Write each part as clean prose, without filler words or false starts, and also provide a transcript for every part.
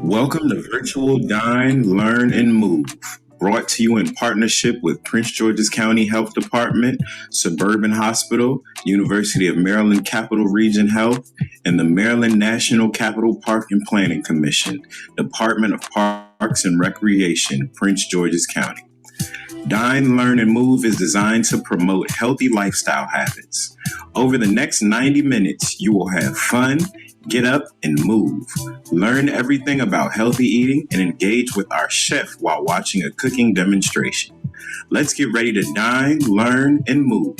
Welcome to Virtual Dine, Learn, and Move, brought to you in partnership with Prince George's County Health Department, Suburban Hospital, University of Maryland Capital Region Health, and the Maryland National Capital Park and Planning Commission, Department of Parks and Recreation, Prince George's County. Dine, Learn, and Move is designed to promote healthy lifestyle habits. Over the next 90 minutes, you will have fun, get up, and move. Learn everything about healthy eating and engage with our chef while watching a cooking demonstration. Let's get ready to dine, learn, and move.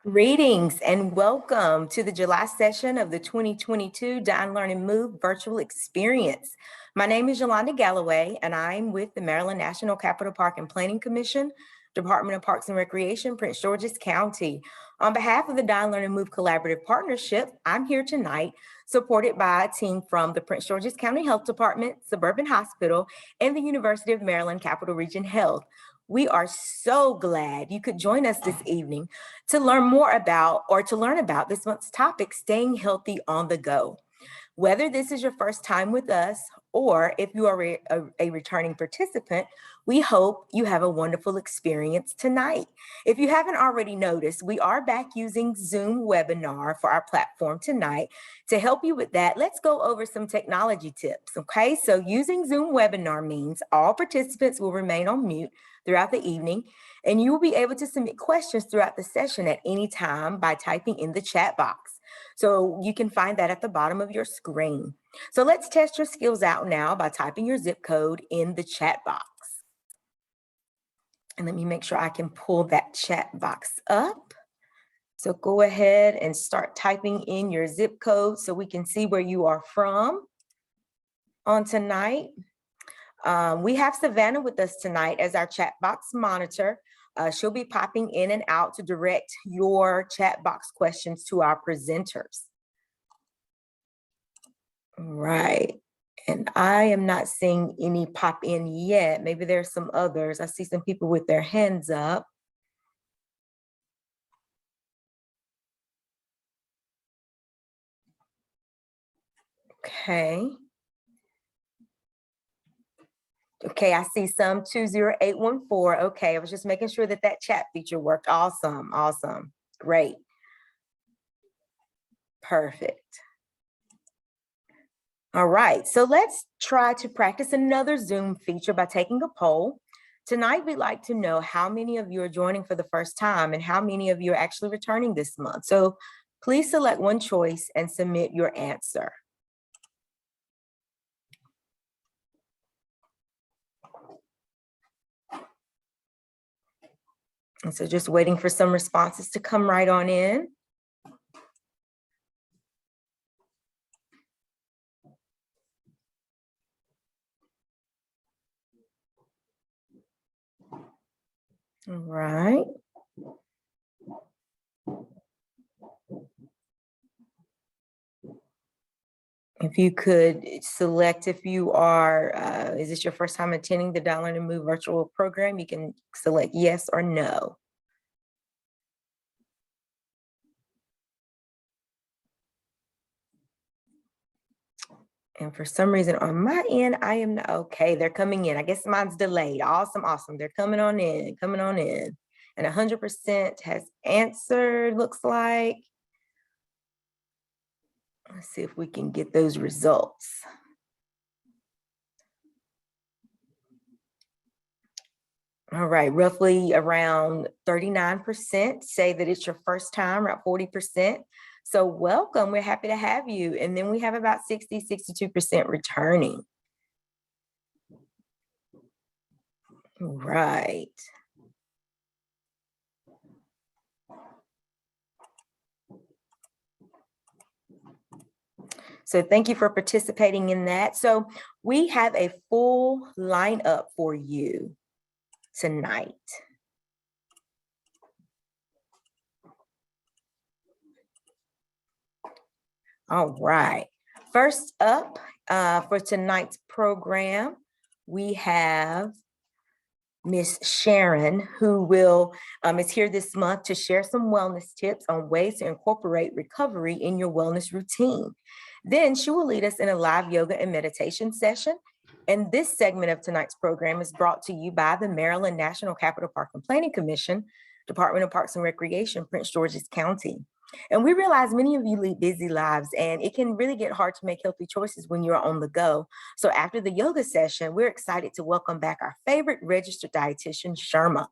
Greetings and welcome to the July session of the 2022 Dine, Learn, and Move virtual experience. My name is Yolanda Galloway, and I'm with the Maryland National Capital Park and Planning Commission, Department of Parks and Recreation, Prince George's County. On behalf of the Dine, Learn, and Move Collaborative Partnership, I'm here tonight, supported by a team from the Prince George's County Health Department, Suburban Hospital, and the University of Maryland Capital Region Health. We are so glad you could join us this evening to learn more about this month's topic, staying healthy on the go. Whether this is your first time with us or if you are a returning participant, we hope you have a wonderful experience tonight. If you haven't already noticed, we are back using Zoom webinar for our platform tonight. To help you with that, let's go over some technology tips, okay? So using Zoom webinar means all participants will remain on mute throughout the evening, and you will be able to submit questions throughout the session at any time by typing in the chat box. So you can find that at the bottom of your screen. So let's test your skills out now by typing your zip code in the chat box. And let me make sure I can pull that chat box up. So go ahead and start typing in your zip code so we can see where you are from on tonight. We have Savannah with us tonight as our chat box monitor. She'll be popping in and out to direct your chat box questions to our presenters. Right. And I am not seeing any pop in yet. Maybe there's some others. I see some people with their hands up. Okay. Okay, I see some 20814. Okay, I was just making sure that that chat feature worked. Awesome, awesome, great. Perfect. All right, so let's try to practice another Zoom feature by taking a poll. Tonight, we'd like to know how many of you are joining for the first time and how many of you are actually returning this month. So please select one choice and submit your answer. And so just waiting for some responses to come right on in. All right. If you could select if you are, is this your first time attending the Dine, Learn, and Move virtual program? You can select yes or no. And for some reason on my end, I am not, okay, they're coming in. I guess mine's delayed. Awesome, awesome. They're coming on in, coming on in. And 100% has answered, looks like. Let's see if we can get those results. All right, roughly around 39% say that it's your first time, around 40%. So welcome, we're happy to have you. And then we have about 62% returning. Right. So thank you for participating in that. So we have a full lineup for you tonight. All right. First up for tonight's program, we have Miss Sharon, who is here this month to share some wellness tips on ways to incorporate recovery in your wellness routine. Then she will lead us in a live yoga and meditation session. And this segment of tonight's program is brought to you by the Maryland National Capital Park and Planning Commission, Department of Parks and Recreation, Prince George's County. And we realize many of you lead busy lives, and it can really get hard to make healthy choices when you're on the go. So after the yoga session, we're excited to welcome back our favorite registered dietitian, Sherma.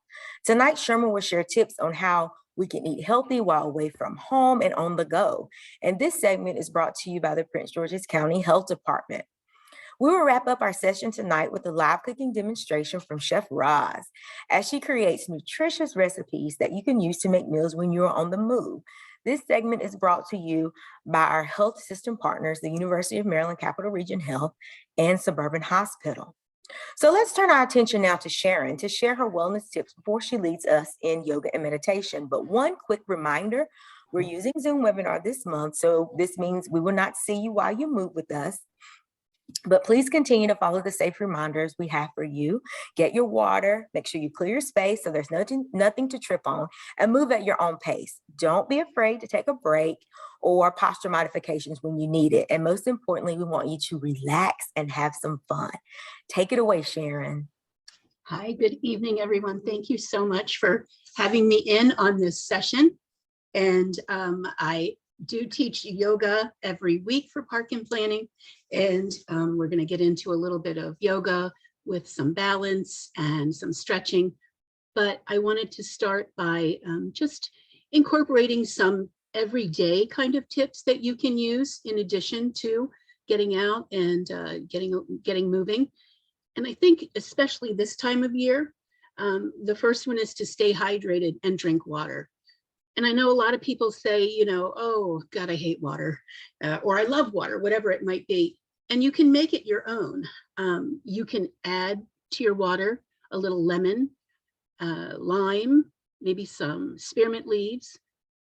Tonight, Sherma will share tips on how we can eat healthy while away from home and on the go. And this segment is brought to you by the Prince George's County Health Department. We will wrap up our session tonight with a live cooking demonstration from Chef Roz, as she creates nutritious recipes that you can use to make meals when you're on the move. This segment is brought to you by our health system partners, the University of Maryland Capital Region Health and Suburban Hospital. So let's turn our attention now to Sharon to share her wellness tips before she leads us in yoga and meditation. But one quick reminder, we're using Zoom webinar this month, so this means we will not see you while you move with us. But please continue to follow the safe reminders we have for you. Get your water, make sure you clear your space so there's nothing to trip on, and move at your own pace. Don't be afraid to take a break or posture modifications when you need it. And most importantly, we want you to relax and have some fun. Take it away, Sharon. Hi, good evening, everyone. Thank you so much for having me in on this session. And I do teach yoga every week for park and planning. And we're going to get into a little bit of yoga with some balance and some stretching. But I wanted to start by just incorporating some everyday kind of tips that you can use in addition to getting out and getting moving. And I think especially this time of year, the first one is to stay hydrated and drink water. And I know a lot of people say, oh, God, I hate water, or I love water, whatever it might be. And you can make it your own. You can add to your water a little lemon, lime, maybe some spearmint leaves,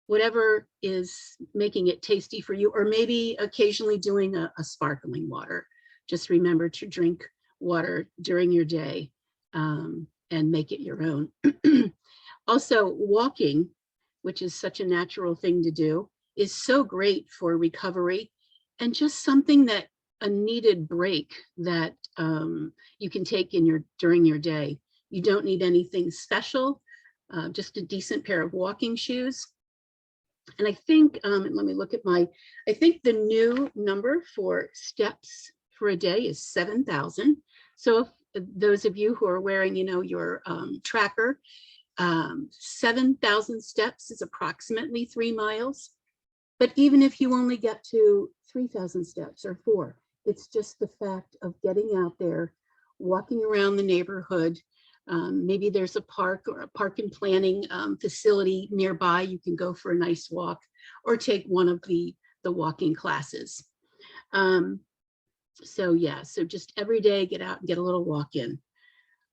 whatever is making it tasty for you, or maybe occasionally doing a sparkling water. Just remember to drink water during your day and make it your own. Also, walking, which is such a natural thing to do, is so great for recovery and just something that a needed break that you can take during your day. You don't need anything special, just a decent pair of walking shoes. And I think, let me look at I think the new number for steps for a day is 7,000. So if those of you who are wearing, your tracker, 7,000 steps is approximately 3 miles. But even if you only get to 3,000 steps or 4, it's just the fact of getting out there, walking around the neighborhood. Maybe there's a park or a park and planning facility nearby. You can go for a nice walk or take one of the walking classes. So just every day, get out and get a little walk in.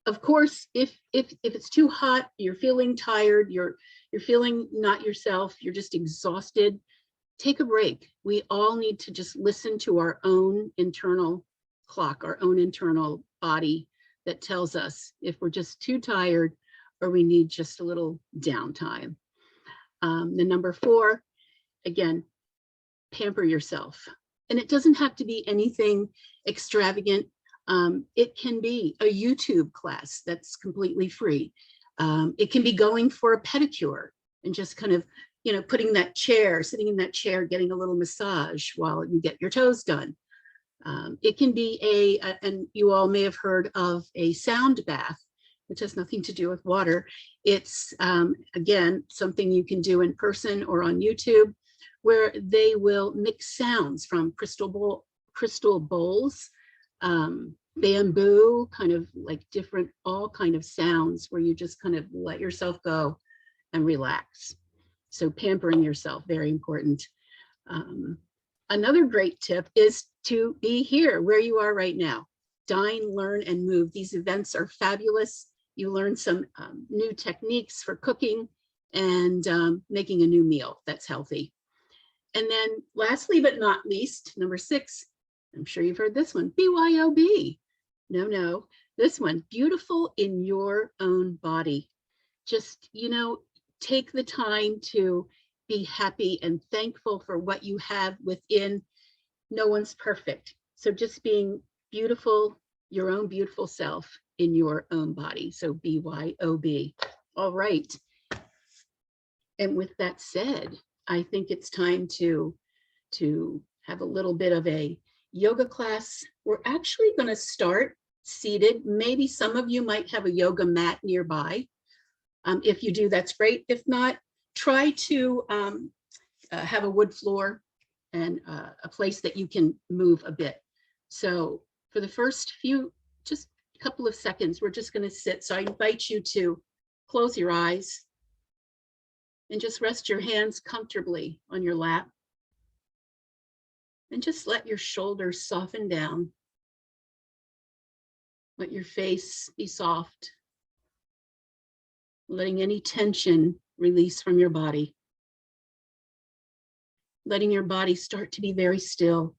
Of course, if it's too hot, you're feeling tired, you're feeling not yourself, you're just exhausted, take a break. We all need to just listen to our own internal clock, our own internal body that tells us if we're just too tired or we need just a little downtime. The number 4, again, pamper yourself. And it doesn't have to be anything extravagant. It can be a YouTube class that's completely free. It can be going for a pedicure and just kind of, sitting in that chair, getting a little massage while you get your toes done. It can be and you all may have heard of a sound bath, which has nothing to do with water. It's, again, something you can do in person or on YouTube, where they will mix sounds from crystal bowls, bamboo, kind of like different, all kind of sounds where you just kind of let yourself go and relax. So pampering yourself, very important. Another great tip is to be here where you are right now. Dine, learn, and move. These events are fabulous. You learn some new techniques for cooking and making a new meal that's healthy. And then lastly, but not least, number 6, I'm sure you've heard this one, BYOB. No, This one, beautiful in your own body. Just, take the time to be happy and thankful for what you have within. No one's perfect. So just being beautiful, your own beautiful self in your own body. So BYOB. All right. And with that said, I think it's time to have a little bit of a yoga class. We're actually going to start seated. Maybe some of you might have a yoga mat nearby. If you do, that's great. If not, try to have a wood floor and a place that you can move a bit. So for the first few, just a couple of seconds, we're just going to sit. So I invite you to close your eyes and just rest your hands comfortably on your lap. And just let your shoulders soften down. Let your face be soft. Letting any tension release from your body. Letting your body start to be very still.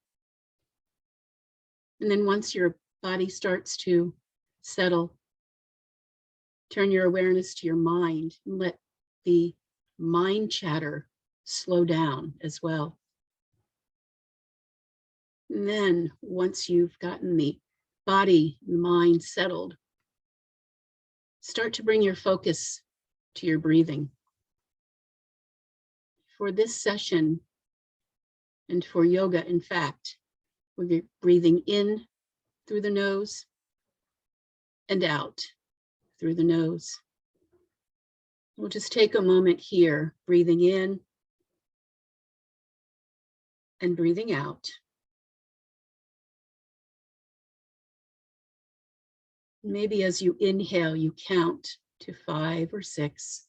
And then once your body starts to settle, turn your awareness to your mind and let the mind chatter slow down as well. And then once you've gotten the body and mind settled, start to bring your focus to your breathing. For this session, and for yoga, in fact, we're breathing in through the nose and out through the nose. We'll just take a moment here, breathing in and breathing out. Maybe as you inhale, you count to 5 or 6.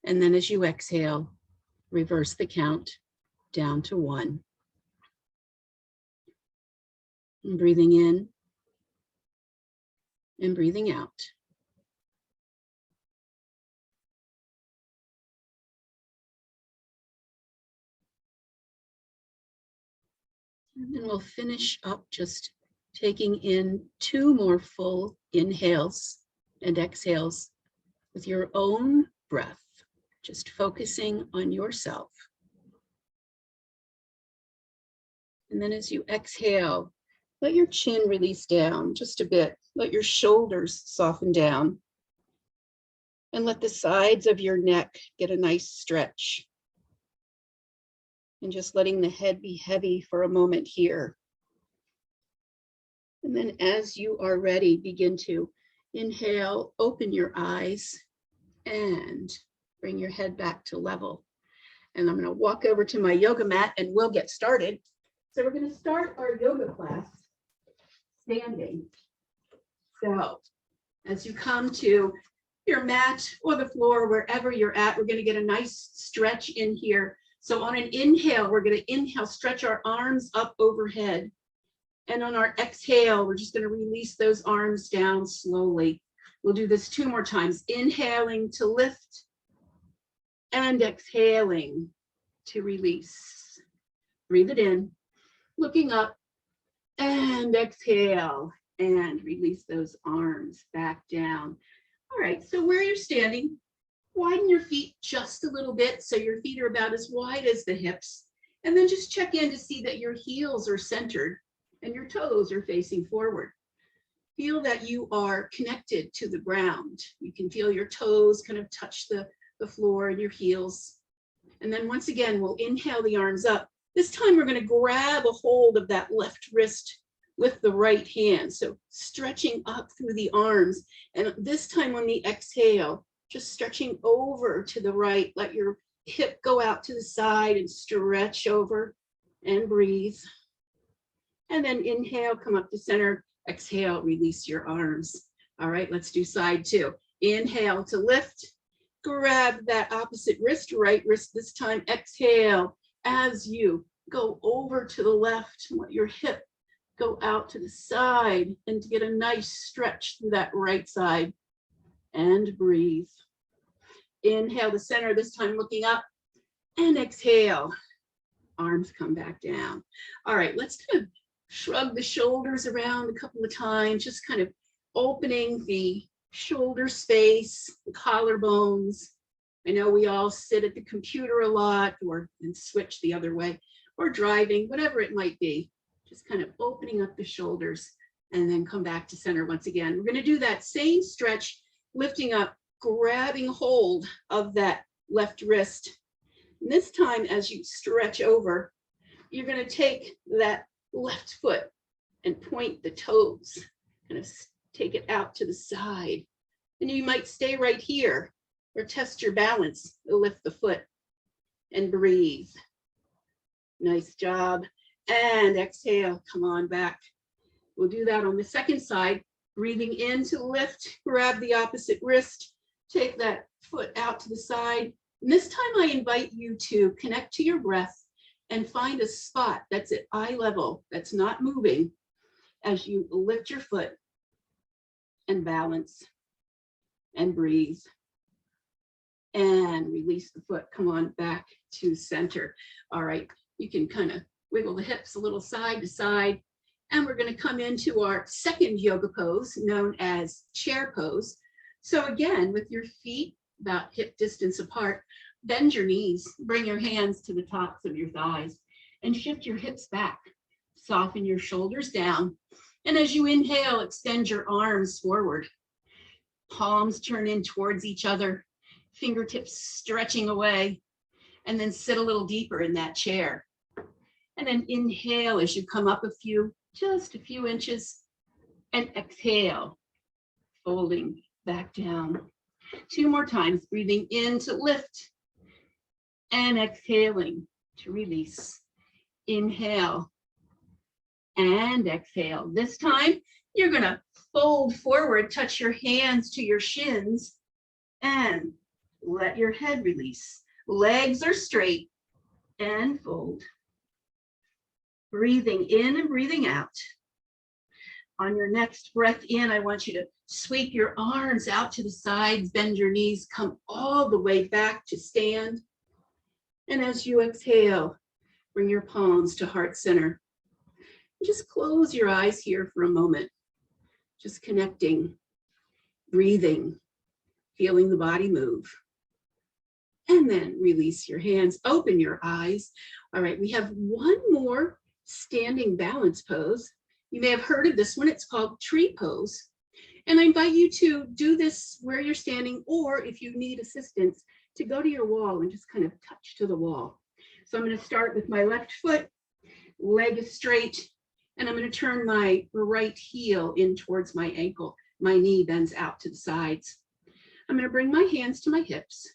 And then as you exhale, reverse the count down to 1. And breathing in and breathing out. And then we'll finish up just taking in 2 more full inhales and exhales with your own breath, just focusing on yourself. And then as you exhale, let your chin release down just a bit. Let your shoulders soften down. And let the sides of your neck get a nice stretch. And just letting the head be heavy for a moment here. And then as you are ready, begin to inhale, open your eyes, and bring your head back to level. And I'm going to walk over to my yoga mat and we'll get started. So we're going to start our yoga class standing. So as you come to your mat or the floor, wherever you're at, we're going to get a nice stretch in here. So on an inhale, we're going to inhale, stretch our arms up overhead. And on our exhale, we're just going to release those arms down slowly. We'll do this 2 more times. Inhaling to lift and exhaling to release. Breathe it in, looking up, and exhale and release those arms back down. All right, so where you're standing, widen your feet just a little bit so your feet are about as wide as the hips. And then just check in to see that your heels are centered and your toes are facing forward. Feel that you are connected to the ground. You can feel your toes kind of touch the floor and your heels. And then once again, we'll inhale the arms up. This time we're going to grab a hold of that left wrist with the right hand. So stretching up through the arms. And this time on the exhale, just stretching over to the right. Let your hip go out to the side and stretch over and breathe. And then inhale, come up to center. Exhale, release your arms. All right, let's do side 2. Inhale to lift. Grab that opposite wrist, right wrist this time. Exhale as you go over to the left. Let your hip go out to the side and to get a nice stretch through that right side. And breathe. Inhale to center, this time looking up. And exhale. Arms come back down. All right, let's kind of Shrug the shoulders around a couple of times, just kind of opening the shoulder space, the collarbones. I know we all sit at the computer a lot and switch the other way, or driving, whatever it might be. Just kind of opening up the shoulders and then come back to center once again. We're going to do that same stretch, lifting up, grabbing hold of that left wrist. And this time, as you stretch over, you're going to take that left foot and point the toes, kind of take it out to the side. And you might stay right here or test your balance, lift the foot and breathe. Nice job. And exhale, come on back. We'll do that on the second side. Breathing in to lift, grab the opposite wrist, take that foot out to the side. And this time I invite you to connect to your breath and find a spot that's at eye level, that's not moving, as you lift your foot and balance and breathe. And release the foot, come on back to center. All right, you can kind of wiggle the hips a little side to side. And we're going to come into our second yoga pose, known as chair pose. So again, with your feet about hip distance apart, bend your knees, bring your hands to the tops of your thighs, and shift your hips back. Soften your shoulders down. And as you inhale, extend your arms forward. Palms turn in towards each other, fingertips stretching away, and then sit a little deeper in that chair. And then inhale as you come up just a few inches, and exhale, folding back down. 2 more times, breathing in to lift and exhaling to release. Inhale and exhale. This time, you're gonna fold forward, touch your hands to your shins, and let your head release. Legs are straight and fold. Breathing in and breathing out. On your next breath in, I want you to sweep your arms out to the sides, bend your knees, come all the way back to stand. And as you exhale, bring your palms to heart center. Just close your eyes here for a moment. Just connecting, breathing, feeling the body move. And then release your hands, open your eyes. All right, we have one more standing balance pose. You may have heard of this one. It's called tree pose. And I invite you to do this where you're standing, or if you need assistance, to go to your wall and just kind of touch to the wall. So I'm going to start with my left foot, leg is straight, and I'm going to turn my right heel in towards my ankle. My knee bends out to the sides. I'm going to bring my hands to my hips.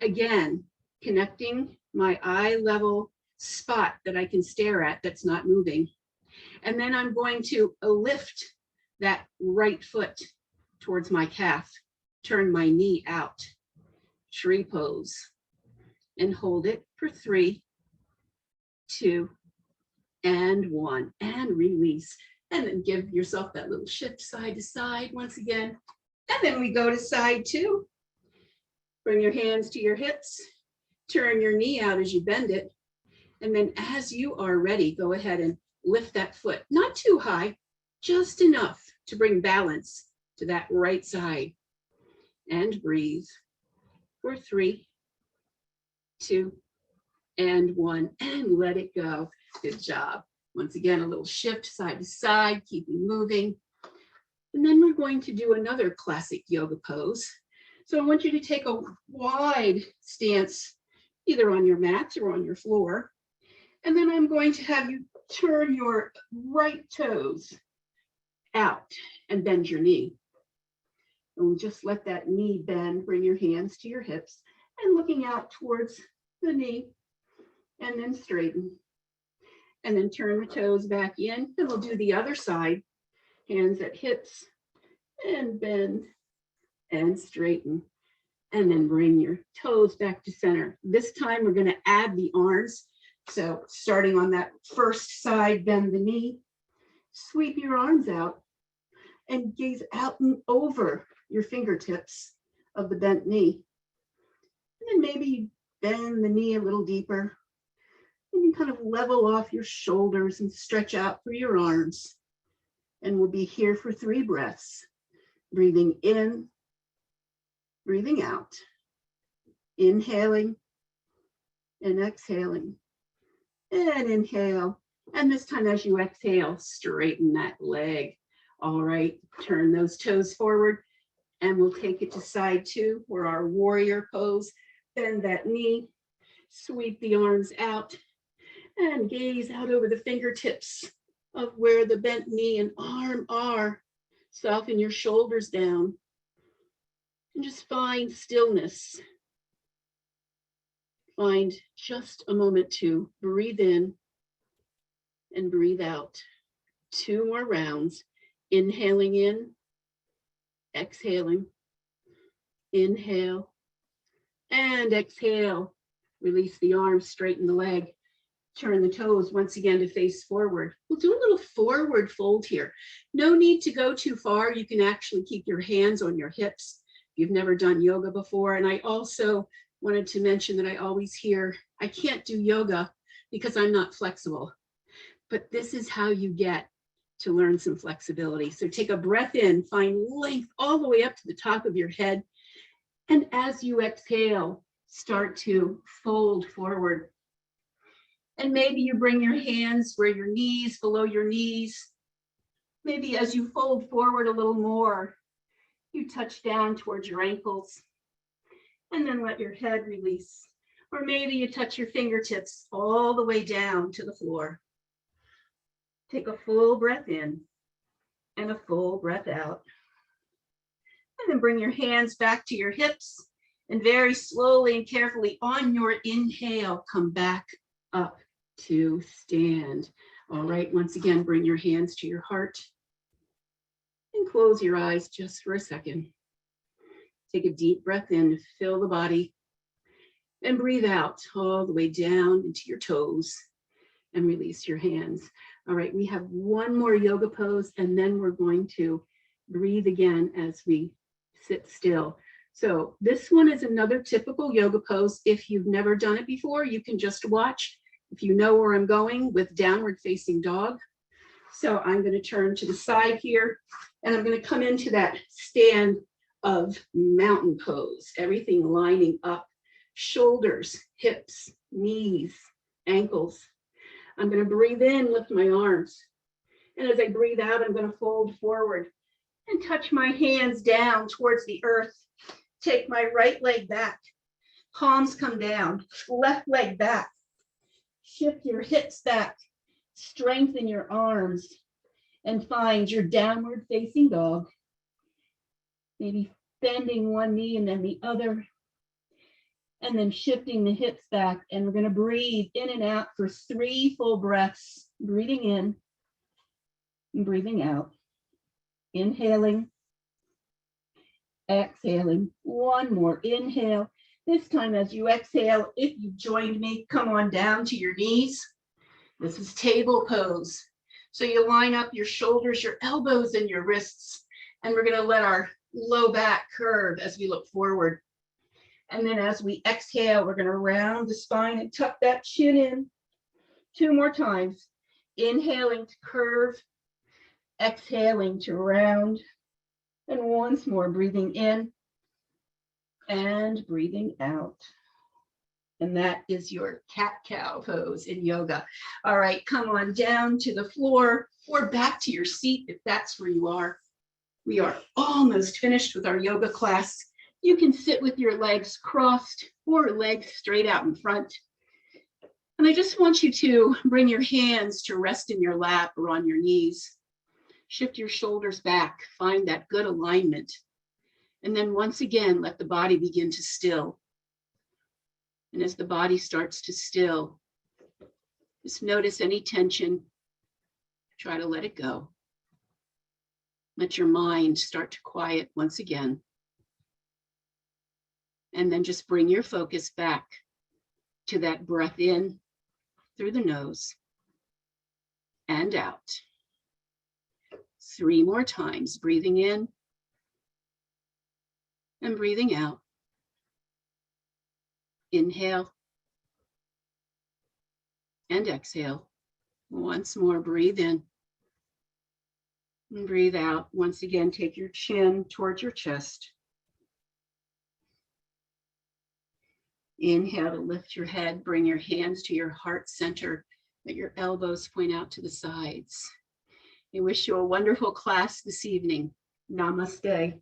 Again, connecting my eye level spot that I can stare at that's not moving. And then I'm going to lift that right foot towards my calf, turn my knee out, tree pose, and hold it for 3, 2, and 1, and release. And then give yourself that little shift side to side once again. And then we go to side 2. Bring your hands to your hips, turn your knee out as you bend it. And then as you are ready, go ahead and lift that foot, not too high, just enough to bring balance to that right side. And breathe for 3, 2, and 1, and let it go. Good job. Once again, a little shift side to side, keeping moving. And then we're going to do another classic yoga pose. So I want you to take a wide stance, either on your mat or on your floor. And then I'm going to have you turn your right toes out and bend your knee. And just let that knee bend, bring your hands to your hips and looking out towards the knee, and then straighten. And then turn the toes back in, and we'll do the other side. Hands at hips, and bend, and straighten. And then bring your toes back to center. This time we're gonna add the arms. So starting on that first side, bend the knee, sweep your arms out, and gaze out and over your fingertips of the bent knee. And then maybe bend the knee a little deeper, And you kind of level off your shoulders and stretch out through your arms. And we'll be here for 3 breaths. Breathing in, breathing out. Inhaling and exhaling. And inhale. And this time as you exhale, straighten that leg. All right, turn those toes forward. And we'll take it to side 2 for our warrior pose. Bend that knee, sweep the arms out, and gaze out over the fingertips of where the bent knee and arm are. Soften your shoulders down. And just find stillness. Find just a moment to breathe in and breathe out. 2 more rounds. Inhaling in, exhaling. Inhale and exhale. Release the arms, straighten the leg. Turn the toes once again to face forward. We'll do a little forward fold here. No need to go too far. You can actually keep your hands on your hips if you've never done yoga before. And I also wanted to mention that I always hear, I can't do yoga because I'm not flexible. But this is how you get to learn some flexibility. So take a breath in, find length all the way up to the top of your head. And as you exhale, start to fold forward. And maybe you bring your hands where your knees, below your knees. Maybe as you fold forward a little more, you touch down towards your ankles and then let your head release. Or maybe you touch your fingertips all the way down to the floor. Take a full breath in and a full breath out. And then bring your hands back to your hips and very slowly and carefully on your inhale, come back up to stand. All right, once again, bring your hands to your heart and close your eyes just for a second. Take a deep breath in, fill the body, and breathe out all the way down into your toes and release your hands. All right, we have one more yoga pose and then we're going to breathe again as we sit still. So this one is another typical yoga pose. If you've never done it before, you can just watch. If you know where I'm going with downward facing dog. So I'm going to turn to the side here and I'm going to come into that stand of mountain pose, everything lining up, shoulders, hips, knees, ankles. I'm going to breathe in, lift my arms. And as I breathe out, I'm going to fold forward and touch my hands down towards the earth. Take my right leg back, palms come down, left leg back. Shift your hips back, strengthen your arms, and find your downward facing dog. Maybe bending one knee and then the other, and then shifting the hips back. And we're going to breathe in and out for 3 full breaths, breathing in and breathing out. Inhaling, exhaling. One more inhale. This time as you exhale, if you joined me, come on down to your knees. This is table pose. So you line up your shoulders, your elbows, and your wrists. And we're going to let our low back curve as we look forward. And then as we exhale, we're going to round the spine and tuck that chin in. 2 more times. Inhaling to curve, exhaling to round. And once more, breathing in and breathing out. And that is your cat-cow pose in yoga. All right, come on down to the floor or back to your seat if that's where you are. We are almost finished with our yoga class. You can sit with your legs crossed or legs straight out in front. And I just want you to bring your hands to rest in your lap or on your knees. Shift your shoulders back, find that good alignment. And then once again, let the body begin to still. And as the body starts to still, just notice any tension. Try to let it go. Let your mind start to quiet once again. And then just bring your focus back to that breath in through the nose and out. 3 more times, breathing in and breathing out. Inhale and exhale. Once more, breathe in and breathe out. Once again, take your chin towards your chest. Inhale to lift your head, bring your hands to your heart center, let your elbows point out to the sides. I wish you a wonderful class this evening. Namaste.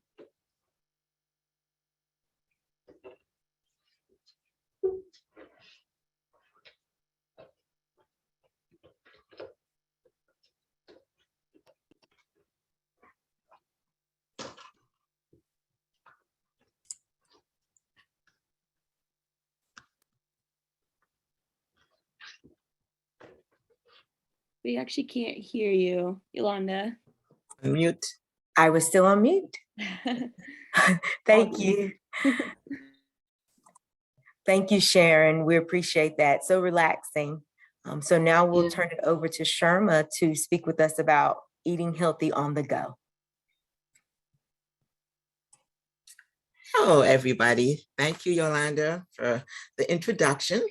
We actually can't hear you, Yolanda. Mute. I was still on mute. Thank you. Thank you, Sharon. We appreciate that. So relaxing. So now we'll turn it over to Sharma to speak with us about eating healthy on the go. Hello, everybody. Thank you, Yolanda, for the introduction.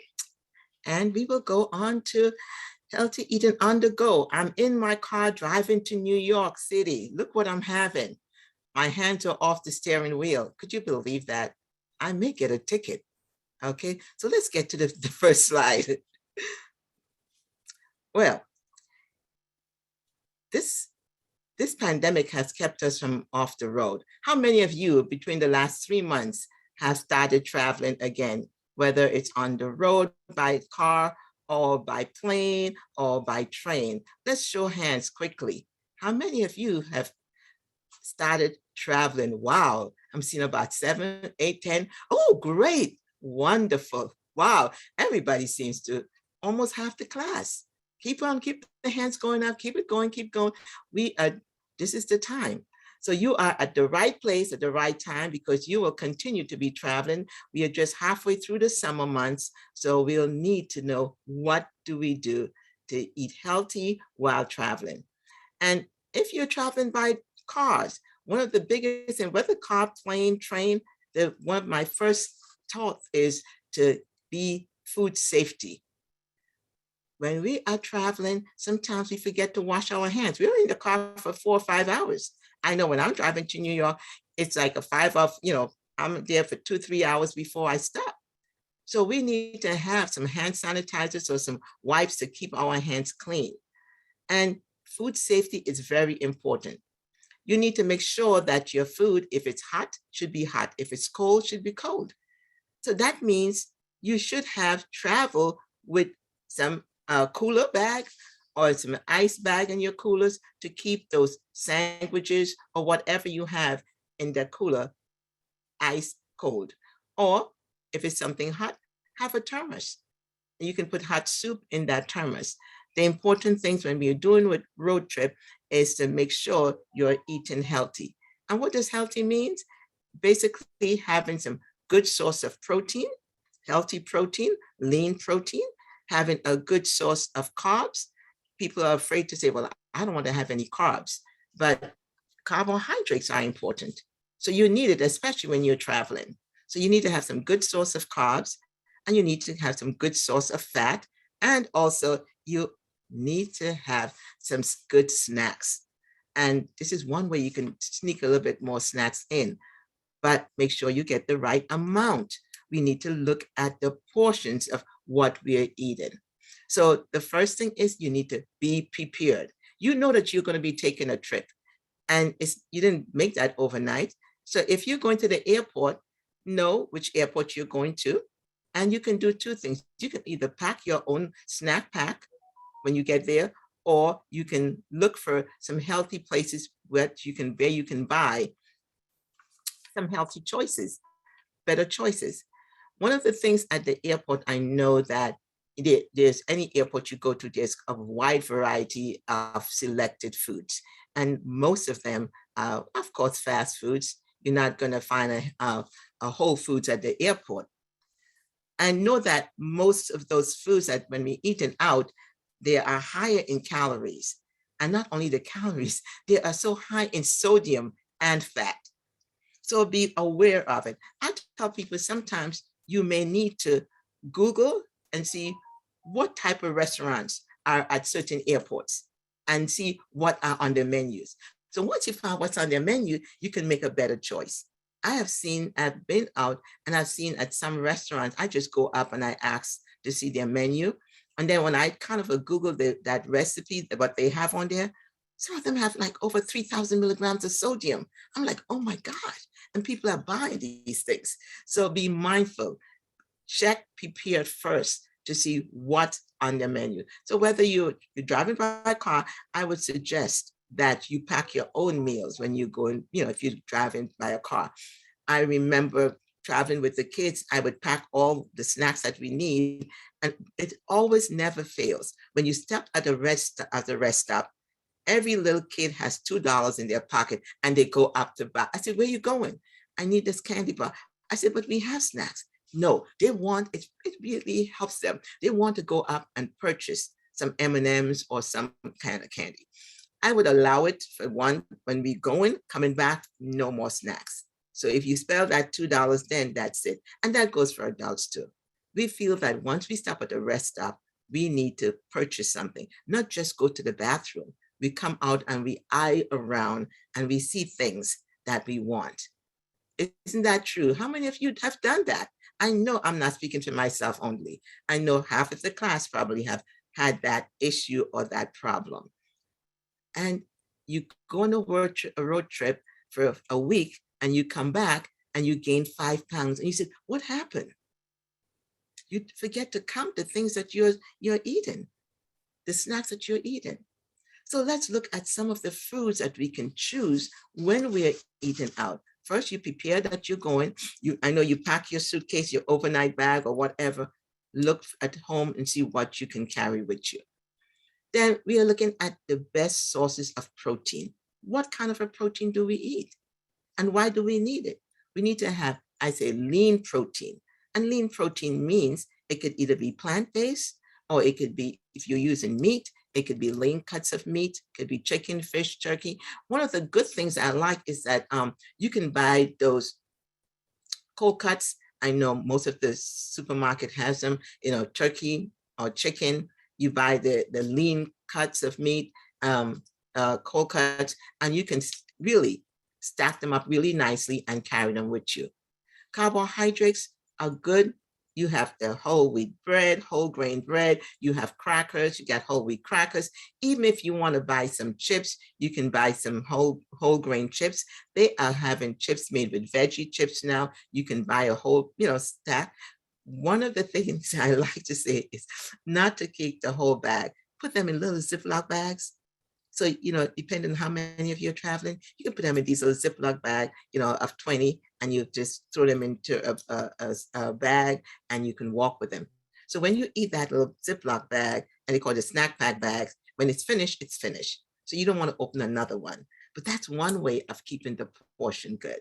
And we will go on to healthy eating on the go. I'm in my car driving to New York City. Look what I'm having. My hands are off the steering wheel. Could you believe that? I may get a ticket. Okay, so let's get to the first slide. Well, this pandemic has kept us from off the road. How many of you between the last 3 months have started traveling again, whether it's on the road, by car, or by plane, or by train? Let's show hands quickly. How many of you have started traveling? Wow, I'm seeing about 7, 8, 10. Oh, great, wonderful. Wow, everybody seems to almost half the class. Keep on, keep the hands going up, keep it going, keep going. This is the time. So you are at the right place at the right time because you will continue to be traveling. We are just halfway through the summer months, so we'll need to know what do we do to eat healthy while traveling. And if you're traveling by cars, one of the biggest, and whether car, plane, train, one of my first thoughts is to be food safety. When we are traveling, sometimes we forget to wash our hands. We're in the car for 4 or 5 hours. I know when I'm driving to New York, it's like a 5 of, I'm there for 2, 3 hours before I stop. So we need to have some hand sanitizers or some wipes to keep our hands clean. And food safety is very important. You need to make sure that your food, if it's hot, should be hot. If it's cold, should be cold. So that means you should have travel with some cooler bag or some ice bag in your coolers to keep those sandwiches or whatever you have in the cooler ice cold. Or if it's something hot, have a thermos. You can put hot soup in that thermos. The important things when we're doing with road trip is to make sure you're eating healthy. And what does healthy mean? Basically having some good source of protein, healthy protein, lean protein, having a good source of carbs. People are afraid to say, well, I don't want to have any carbs, but carbohydrates are important. So you need it, especially when you're traveling. So you need to have some good source of carbs, and you need to have some good source of fat. And also you need to have some good snacks. And this is one way you can sneak a little bit more snacks in, but make sure you get the right amount. We need to look at the portions of what we're eating. So the first thing is you need to be prepared. You know that you're going to be taking a trip, and you didn't make that overnight. So if you're going to the airport, know which airport you're going to, and you can do 2 things. You can either pack your own snack pack when you get there, or you can look for some healthy places where you can buy some healthy choices, better choices. One of the things at the airport, I know that there's any airport you go to, there's a wide variety of selected foods. And most of them are, of course, fast foods. You're not going to find a Whole Foods at the airport. And know that most of those foods that when we eat it out, they are higher in calories. And not only the calories, they are so high in sodium and fat. So be aware of it. I tell people sometimes you may need to Google and see what type of restaurants are at certain airports and see what are on their menus. So once you find what's on their menu, you can make a better choice. I've been out and I've seen at some restaurants, I just go up and I ask to see their menu. And then when I kind of Google that recipe, what they have on there, some of them have like over 3,000 milligrams of sodium. I'm like, oh my God. And people are buying these things. So be mindful. Check prepared first to see what's on the menu. So whether you're driving by car, I would suggest that you pack your own meals when you go in, if you're driving by a car. I remember traveling with the kids, I would pack all the snacks that we need, and it always never fails. When you step at the rest stop, every little kid has $2 in their pocket and they go up to buy. I said, where are you going? I need this candy bar. I said, but we have snacks. No, they want, it really helps them. They want to go up and purchase some M&Ms or some kind of candy. I would allow it for one, when we going, coming back, no more snacks. So if you spell that $2, then that's it. And that goes for adults too. We feel that once we stop at a rest stop, we need to purchase something, not just go to the bathroom. We come out and we eye around and we see things that we want. Isn't that true? How many of you have done that? I know I'm not speaking to myself only. I know half of the class probably have had that issue or that problem. And you go on a road trip for a week and you come back and you gain 5 pounds and you say, what happened? You forget to count the things that you're eating, the snacks that you're eating. So let's look at some of the foods that we can choose when we're eating out. First, you prepare that you're going. I know you pack your suitcase, your overnight bag or whatever. Look at home and see what you can carry with you. Then we are looking at the best sources of protein. What kind of a protein do we eat? And why do we need it? We need to have, I say, lean protein. And lean protein means it could either be plant-based or it could be, if you're using meat, it could be lean cuts of meat, it could be chicken, fish, turkey. One of the good things I like is that you can buy those cold cuts. I know most of the supermarket has them, turkey or chicken. You buy the lean cuts of meat, cold cuts, and you can really stack them up really nicely and carry them with you. Carbohydrates are good. You have the whole wheat bread, whole grain bread, you have crackers, you got whole wheat crackers. Even if you want to buy some chips, you can buy some whole grain chips. They are having chips made with veggie chips now. You can buy a whole, stack. One of the things I like to say is not to keep the whole bag. Put them in little Ziploc bags. So, depending on how many of you are traveling, you can put them in these little Ziploc bag, of 20, and you just throw them into a bag and you can walk with them. So when you eat that little Ziploc bag, and they call it a snack pack bags, when it's finished, it's finished. So you don't want to open another one. But that's one way of keeping the portion good.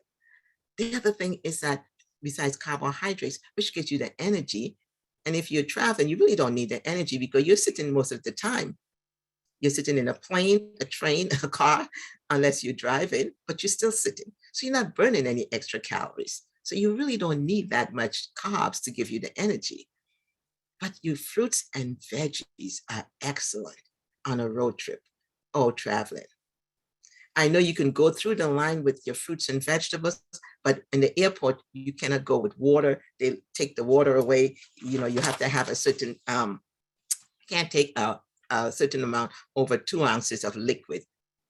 The other thing is that besides carbohydrates, which gives you the energy, and if you're traveling, you really don't need the energy because you're sitting most of the time. You're sitting in a plane, a train, a car, unless you're driving, but you're still sitting. So you're not burning any extra calories. So you really don't need that much carbs to give you the energy. But your fruits and veggies are excellent on a road trip or traveling. I know you can go through the line with your fruits and vegetables, but in the airport, you cannot go with water. They take the water away. You have to have a certain, can't take a certain amount, over 2 ounces of liquid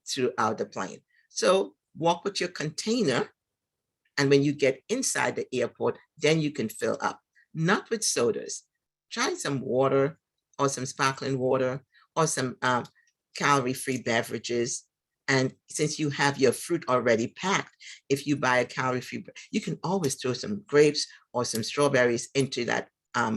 throughout the plane. So walk with your container. And when you get inside the airport, then you can fill up, not with sodas. Try some water or some sparkling water or some calorie-free beverages. And since you have your fruit already packed, if you buy a calorie-free, you can always throw some grapes or some strawberries into that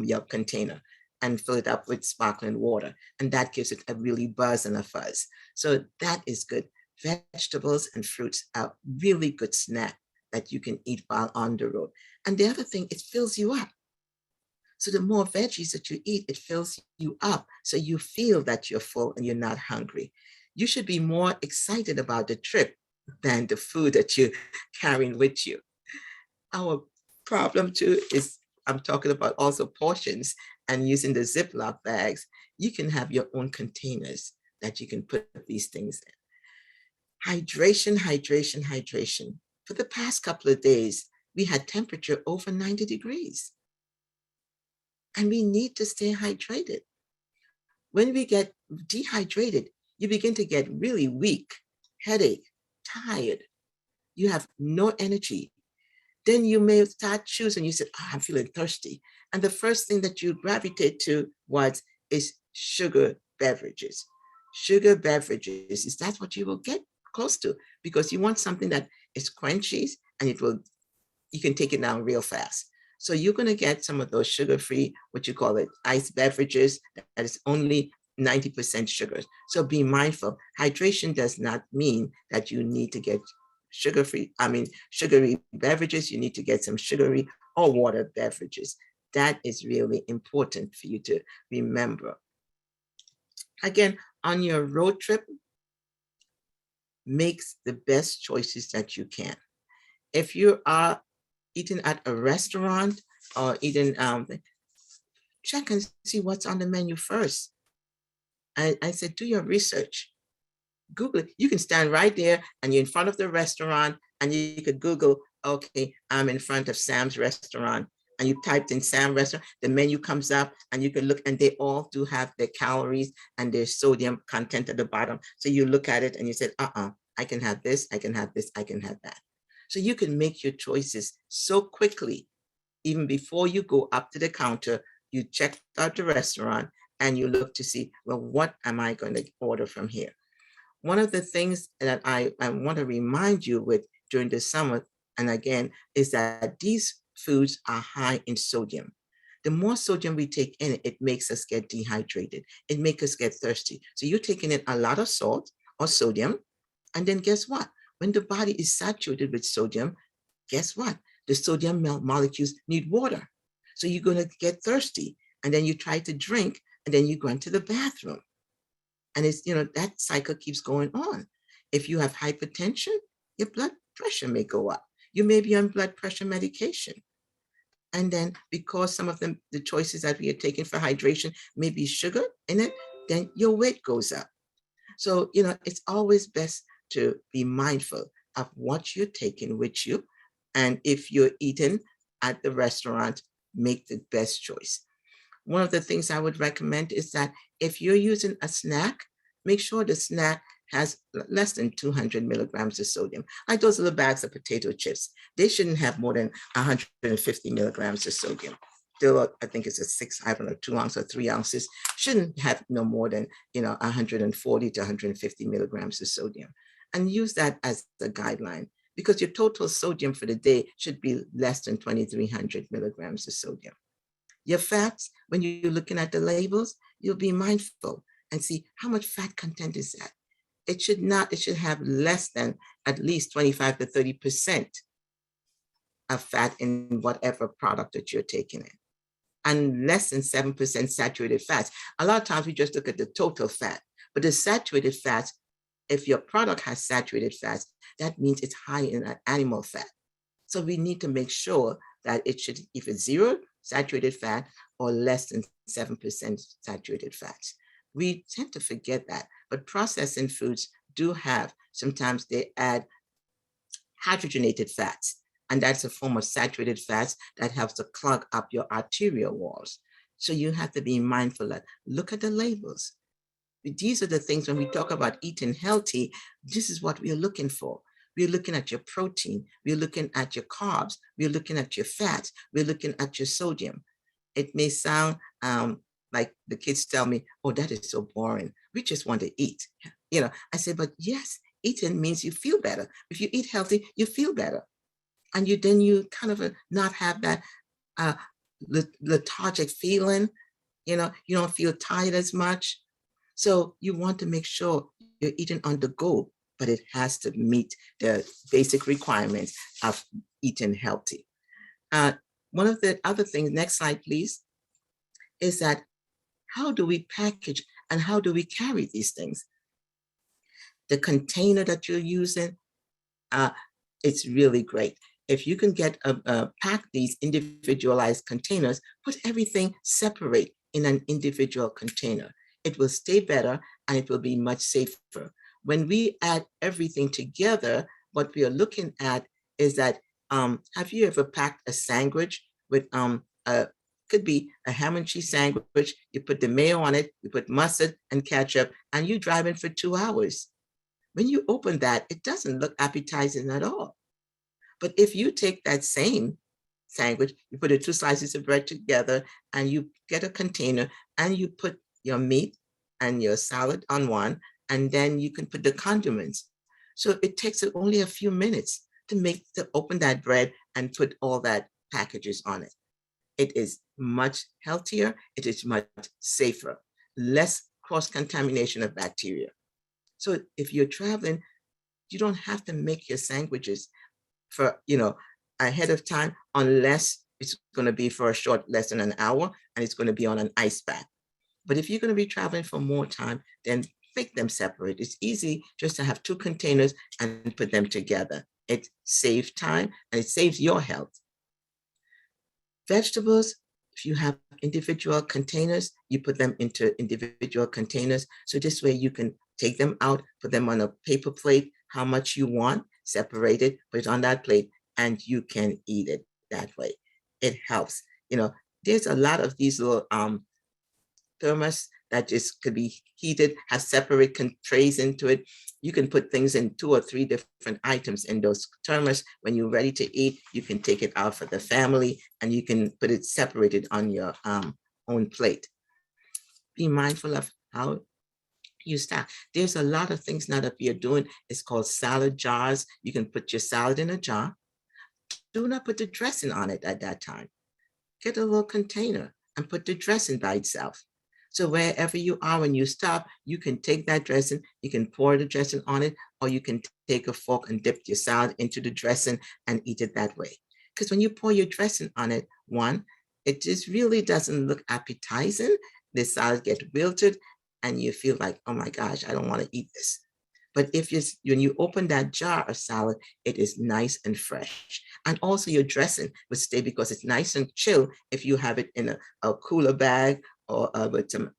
your container and fill it up with sparkling water. And that gives it a really buzz and a fuzz. So that is good. Vegetables and fruits are really good snack that you can eat while on the road. And the other thing, it fills you up. So the more veggies that you eat, it fills you up. So you feel that you're full and you're not hungry. You should be more excited about the trip than the food that you're carrying with you. Our problem too is, I'm talking about also portions. and using the Ziploc bags, you can have your own containers that you can put these things in. Hydration, hydration, hydration. For the past couple of days, we had temperature over 90 degrees. And we need to stay hydrated. When we get dehydrated, you begin to get really weak, headache, tired. You have no energy. Then you may start choosing, you said, oh, I'm feeling thirsty. And the first thing that you gravitate to is sugar beverages. Sugar beverages, is that what you will get close to? Because you want something that is crunchy and you can take it down real fast. So you're going to get some of those sugar-free, what you call it, iced beverages that is only 90% sugars. So be mindful. Hydration does not mean that you need to get sugary beverages. You need to get some sugary or water beverages. That is really important for you to remember. Again, on your road trip, make the best choices that you can. If you are eating at a restaurant or eating, check and see what's on the menu first. I said, do your research. Google it. You can stand right there and you're in front of the restaurant and you could Google, okay, I'm in front of Sam's restaurant. And you typed in Sam restaurant, the menu comes up and you can look, and they all do have their calories and their sodium content at the bottom. So you look at it and you said, I can have this, I can have this, I can have that. So you can make your choices so quickly. Even before you go up to the counter, you check out the restaurant and you look to see, well, what am I going to order from here? One of the things that I want to remind you with during the summer, and again, is that these foods are high in sodium. The more sodium we take in, it makes us get dehydrated. It makes us get thirsty. So you're taking in a lot of salt or sodium, and then guess what? When the body is saturated with sodium, guess what? The sodium molecules need water. So you're going to get thirsty, and then you try to drink, and then you go into the bathroom. And it's, that cycle keeps going on. If you have hypertension, your blood pressure may go up. You may be on blood pressure medication. And then because some of the choices that we are taking for hydration may be sugar in it, then your weight goes up. So, it's always best to be mindful of what you're taking with you. And if you're eating at the restaurant, make the best choice. One of the things I would recommend is that if you're using a snack, make sure the snack has less than 200 milligrams of sodium. Like those little bags of potato chips, they shouldn't have more than 150 milligrams of sodium. I think it's a 2 ounce or 3 ounces, shouldn't have no more than 140 to 150 milligrams of sodium. And use that as the guideline, because your total sodium for the day should be less than 2,300 milligrams of sodium. Your fats, when you're looking at the labels, you'll be mindful and see how much fat content is that. It should have less than at least 25 to 30% of fat in whatever product that you're taking in, and less than 7% saturated fats. A lot of times we just look at the total fat, but the saturated fats, if your product has saturated fats, that means it's high in animal fat. So we need to make sure that it should, if it's 0 saturated fat or less than 7% saturated fats. We tend to forget that, but processing foods do have, sometimes they add hydrogenated fats, and that's a form of saturated fats that helps to clog up your arterial walls. So you have to be mindful that, look at the labels. These are the things when we talk about eating healthy, this is what we are looking for. We're looking at your protein, we're looking at your carbs, we're looking at your fats, we're looking at your sodium. It may sound like the kids tell me, oh, that is so boring. We just want to eat. I say, but yes, eating means you feel better. If you eat healthy, you feel better. And you kind of not have that lethargic feeling, you don't feel tired as much. So you want to make sure you're eating on the go, but it has to meet the basic requirements of eating healthy. One of the other things, next slide, please, is that how do we package and how do we carry these things? The container that you're using, it's really great. If you can get pack these individualized containers, put everything separate in an individual container. It will stay better and it will be much safer. When we add everything together, what we are looking at is that, have you ever packed a sandwich with, could be a ham and cheese sandwich, you put the mayo on it, you put mustard and ketchup, and you drive in for 2 hours. When you open that, it doesn't look appetizing at all. But if you take that same sandwich, you put the 2 slices of bread together and you get a container and you put your meat and your salad on one, and then you can put the condiments. So it takes only a few minutes to open that bread and put all that packages on it. It is much healthier. It is much safer, less cross-contamination of bacteria. So if you're traveling, you don't have to make your sandwiches for, ahead of time, unless it's going to be for a short, less than an hour, and it's going to be on an ice pack. But if you're going to be traveling for more time, then make them separate. It's easy just to have 2 containers and put them together. It saves time and it saves your health. Vegetables, if you have individual containers, you put them into individual containers. So this way you can take them out, put them on a paper plate, how much you want, separate it, put it on that plate, and you can eat it that way. It helps. There's a lot of these little thermos that just could be heated, have separate trays into it. You can put things in 2 or 3 different items in those thermos. When you're ready to eat, you can take it out for the family and you can put it separated on your own plate. Be mindful of how you stack. There's a lot of things now that we are doing. It's called salad jars. You can put your salad in a jar. Do not put the dressing on it at that time. Get a little container and put the dressing by itself. So wherever you are, when you stop, you can take that dressing, you can pour the dressing on it, or you can take a fork and dip your salad into the dressing and eat it that way. Because when you pour your dressing on it, one, it just really doesn't look appetizing. The salad gets wilted and you feel like, oh my gosh, I don't want to eat this. But when you open that jar of salad, it is nice and fresh. And also your dressing will stay because it's nice and chill if you have it in a cooler bag or with some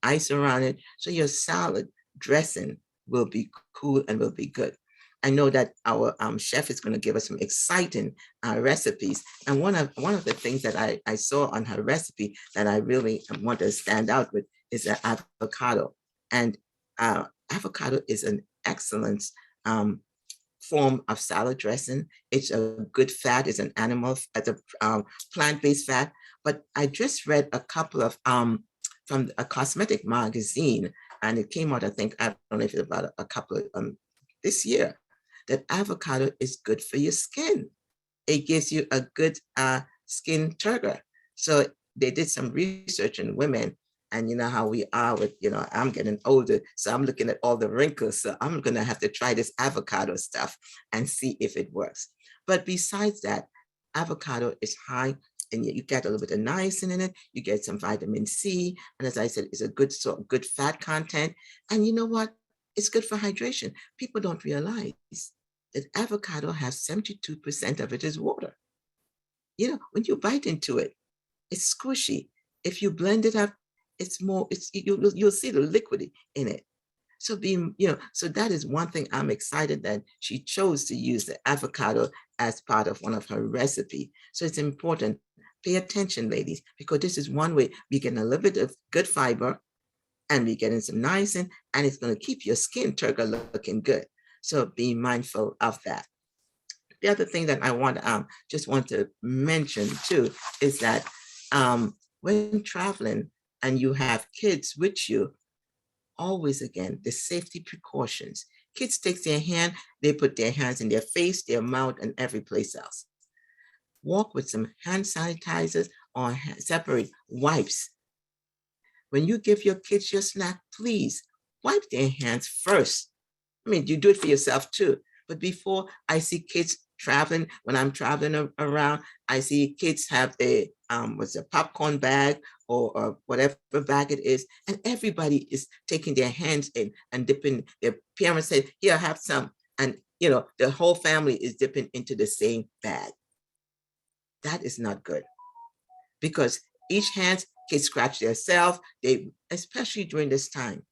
ice around it. So your salad dressing will be cool and will be good. I know that our chef is going to give us some exciting recipes. And one of the things that I saw on her recipe that I really want to stand out with is the avocado. And avocado is an excellent form of salad dressing. It's a good fat. It's an plant-based fat. But I just read a couple of from a cosmetic magazine, and it came out, I think, I don't know if it's about a couple of this year, that avocado is good for your skin. It gives you a good skin turgor. So they did some research in women, and you know how we are with, I'm getting older, so I'm looking at all the wrinkles. So I'm going to have to try this avocado stuff and see if it works. But besides that, avocado is high, and you get a little bit of niacin in it. You get some vitamin C. And as I said, it's a good fat content. And you know what? It's good for hydration. People don't realize that avocado has 72% of it is water. When you bite into it, it's squishy. If you blend it up, you'll see the liquid in it. So so that is one thing I'm excited that she chose to use the avocado as part of one of her recipes. So it's important. Pay attention, ladies, because this is one way we get a little bit of good fiber and we get in some niacin, and it's going to keep your skin turgor looking good. So be mindful of that. The other thing that I just want to mention too is that when traveling and you have kids with you, always, again, the safety precautions. Kids take their hand, they put their hands in their face, their mouth, and every place else. Walk with some hand sanitizers or separate wipes. When you give your kids your snack, please wipe their hands first. I mean, you do it for yourself too. But before, I see kids traveling, when I'm traveling around, I see kids have a popcorn bag or whatever bag it is, and everybody is taking their hands in and dipping. Their parents say, here, have some. And, you know, the whole family is dipping into the same bag. That is not good, because each hand can scratch themselves. Especially during this time,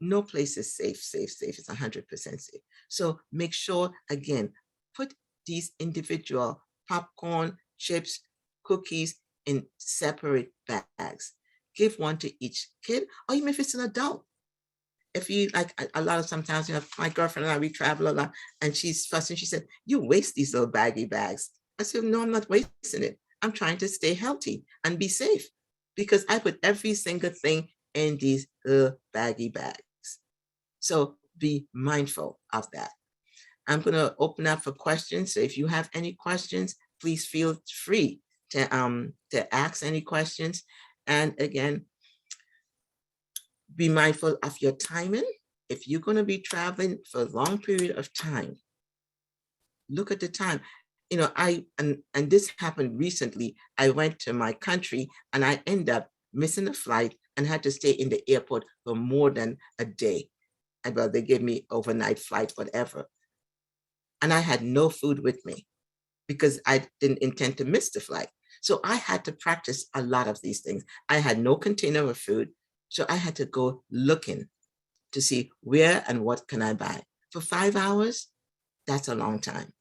no place is safe. It's 100% safe. So make sure, again, put these individual popcorn, chips, cookies in separate bags. Give one to each kid, or even if it's an adult. If you like, a lot of sometimes, you know, my girlfriend and I, we travel a lot, and she's fussing. She said, "You waste these little baggy bags." I said, "No, I'm not wasting it. I'm trying to stay healthy and be safe, because I put every single thing in these little baggy bags." So be mindful of that. I'm going to open up for questions. So if you have any questions, please feel free to ask any questions. And again, be mindful of your timing. If you're going to be traveling for a long period of time, look at the time. You know, and this happened recently. I went to my country and I ended up missing a flight and had to stay in the airport for more than a day. And well, they gave me overnight flight, whatever. And I had no food with me because I didn't intend to miss the flight. So I had to practice a lot of these things. I had no container of food. So I had to go looking to see where and what can I buy. For 5 hours, that's a long time.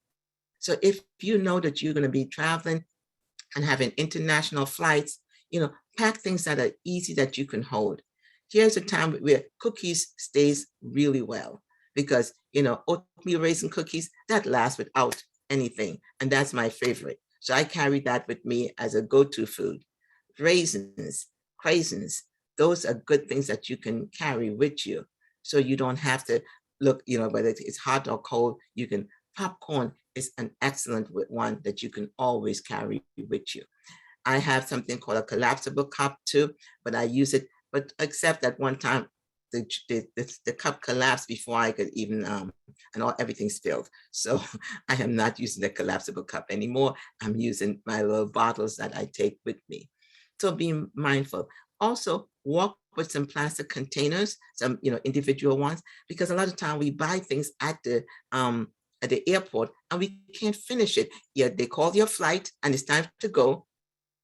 So if you know that you're going to be traveling and having international flights, you know, pack things that are easy that you can hold. Here's a time where cookies stays really well, because, you know, oatmeal raisin cookies, that lasts without anything. And that's my favorite. So I carry that with me as a go-to food. Raisins, craisins, those are good things that you can carry with you. So you don't have to look, you know, whether it's hot or cold, you can. Popcorn is an excellent one that you can always carry with you. I have something called a collapsible cup too, but I use it, but except that one time the cup collapsed before I could even, and everything spilled. So I am not using the collapsible cup anymore. I'm using my little bottles that I take with me. So be mindful. Also, walk with some plastic containers, some, you know, individual ones, because a lot of time we buy things at the airport and we can't finish it. Yeah, they call your flight and it's time to go.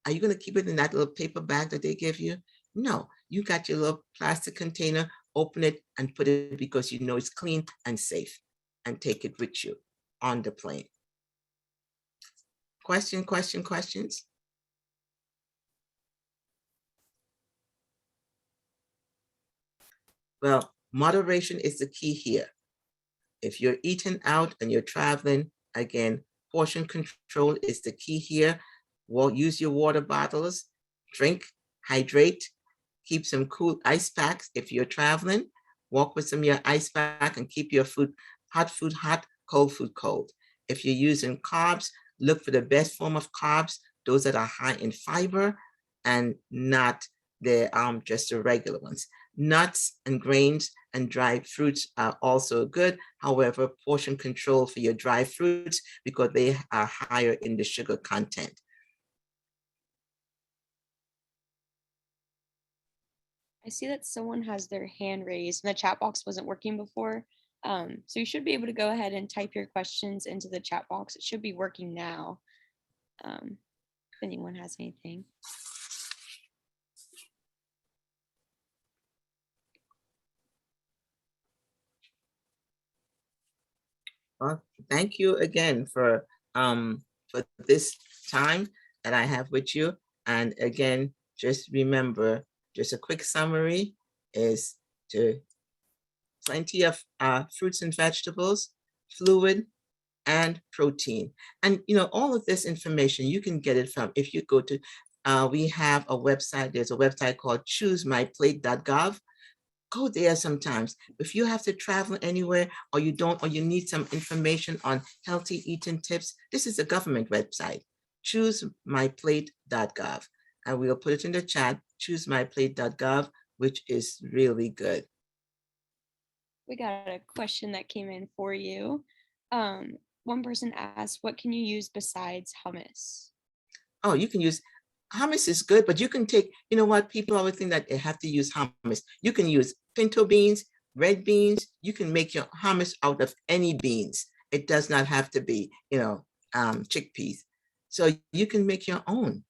Are you going to keep it in that little paper bag that they give you? No, you got your little plastic container, open it and put it, because you know it's clean and safe, and take it with you on the plane. Questions? Well, moderation is the key here. If you're eating out and you're traveling, again, portion control is the key here. Well, use your water bottles, drink, hydrate, keep some cool ice packs if you're traveling. Walk with some of your ice pack and keep your food hot, cold food cold. If you're using carbs, look for the best form of carbs, those that are high in fiber and not just the regular ones. Nuts and grains and dried fruits are also good. However, portion control for your dry fruits, because they are higher in the sugar content. I see that someone has their hand raised and the chat box wasn't working before. So you should be able to go ahead and type your questions into the chat box. It should be working now. If anyone has anything. Well, thank you again for this time that I have with you. And again, just remember, just a quick summary is to plenty of fruits and vegetables, fluid, and protein. And, you know, all of this information, you can get it from, if you go to, we have a website, there's a website called choosemyplate.gov. Go there sometimes. If you have to travel anywhere, or you don't, or you need some information on healthy eating tips, this is a government website, choosemyplate.gov. And we'll put it in the chat, choosemyplate.gov, which is really good. We got a question that came in for you. One person asked, what can you use besides hummus? Oh, you can use, hummus is good, but you can take, you know what, people always think that they have to use hummus. You can use pinto beans, red beans, you can make your hummus out of any beans. It does not have to be, chickpeas. So you can make your own.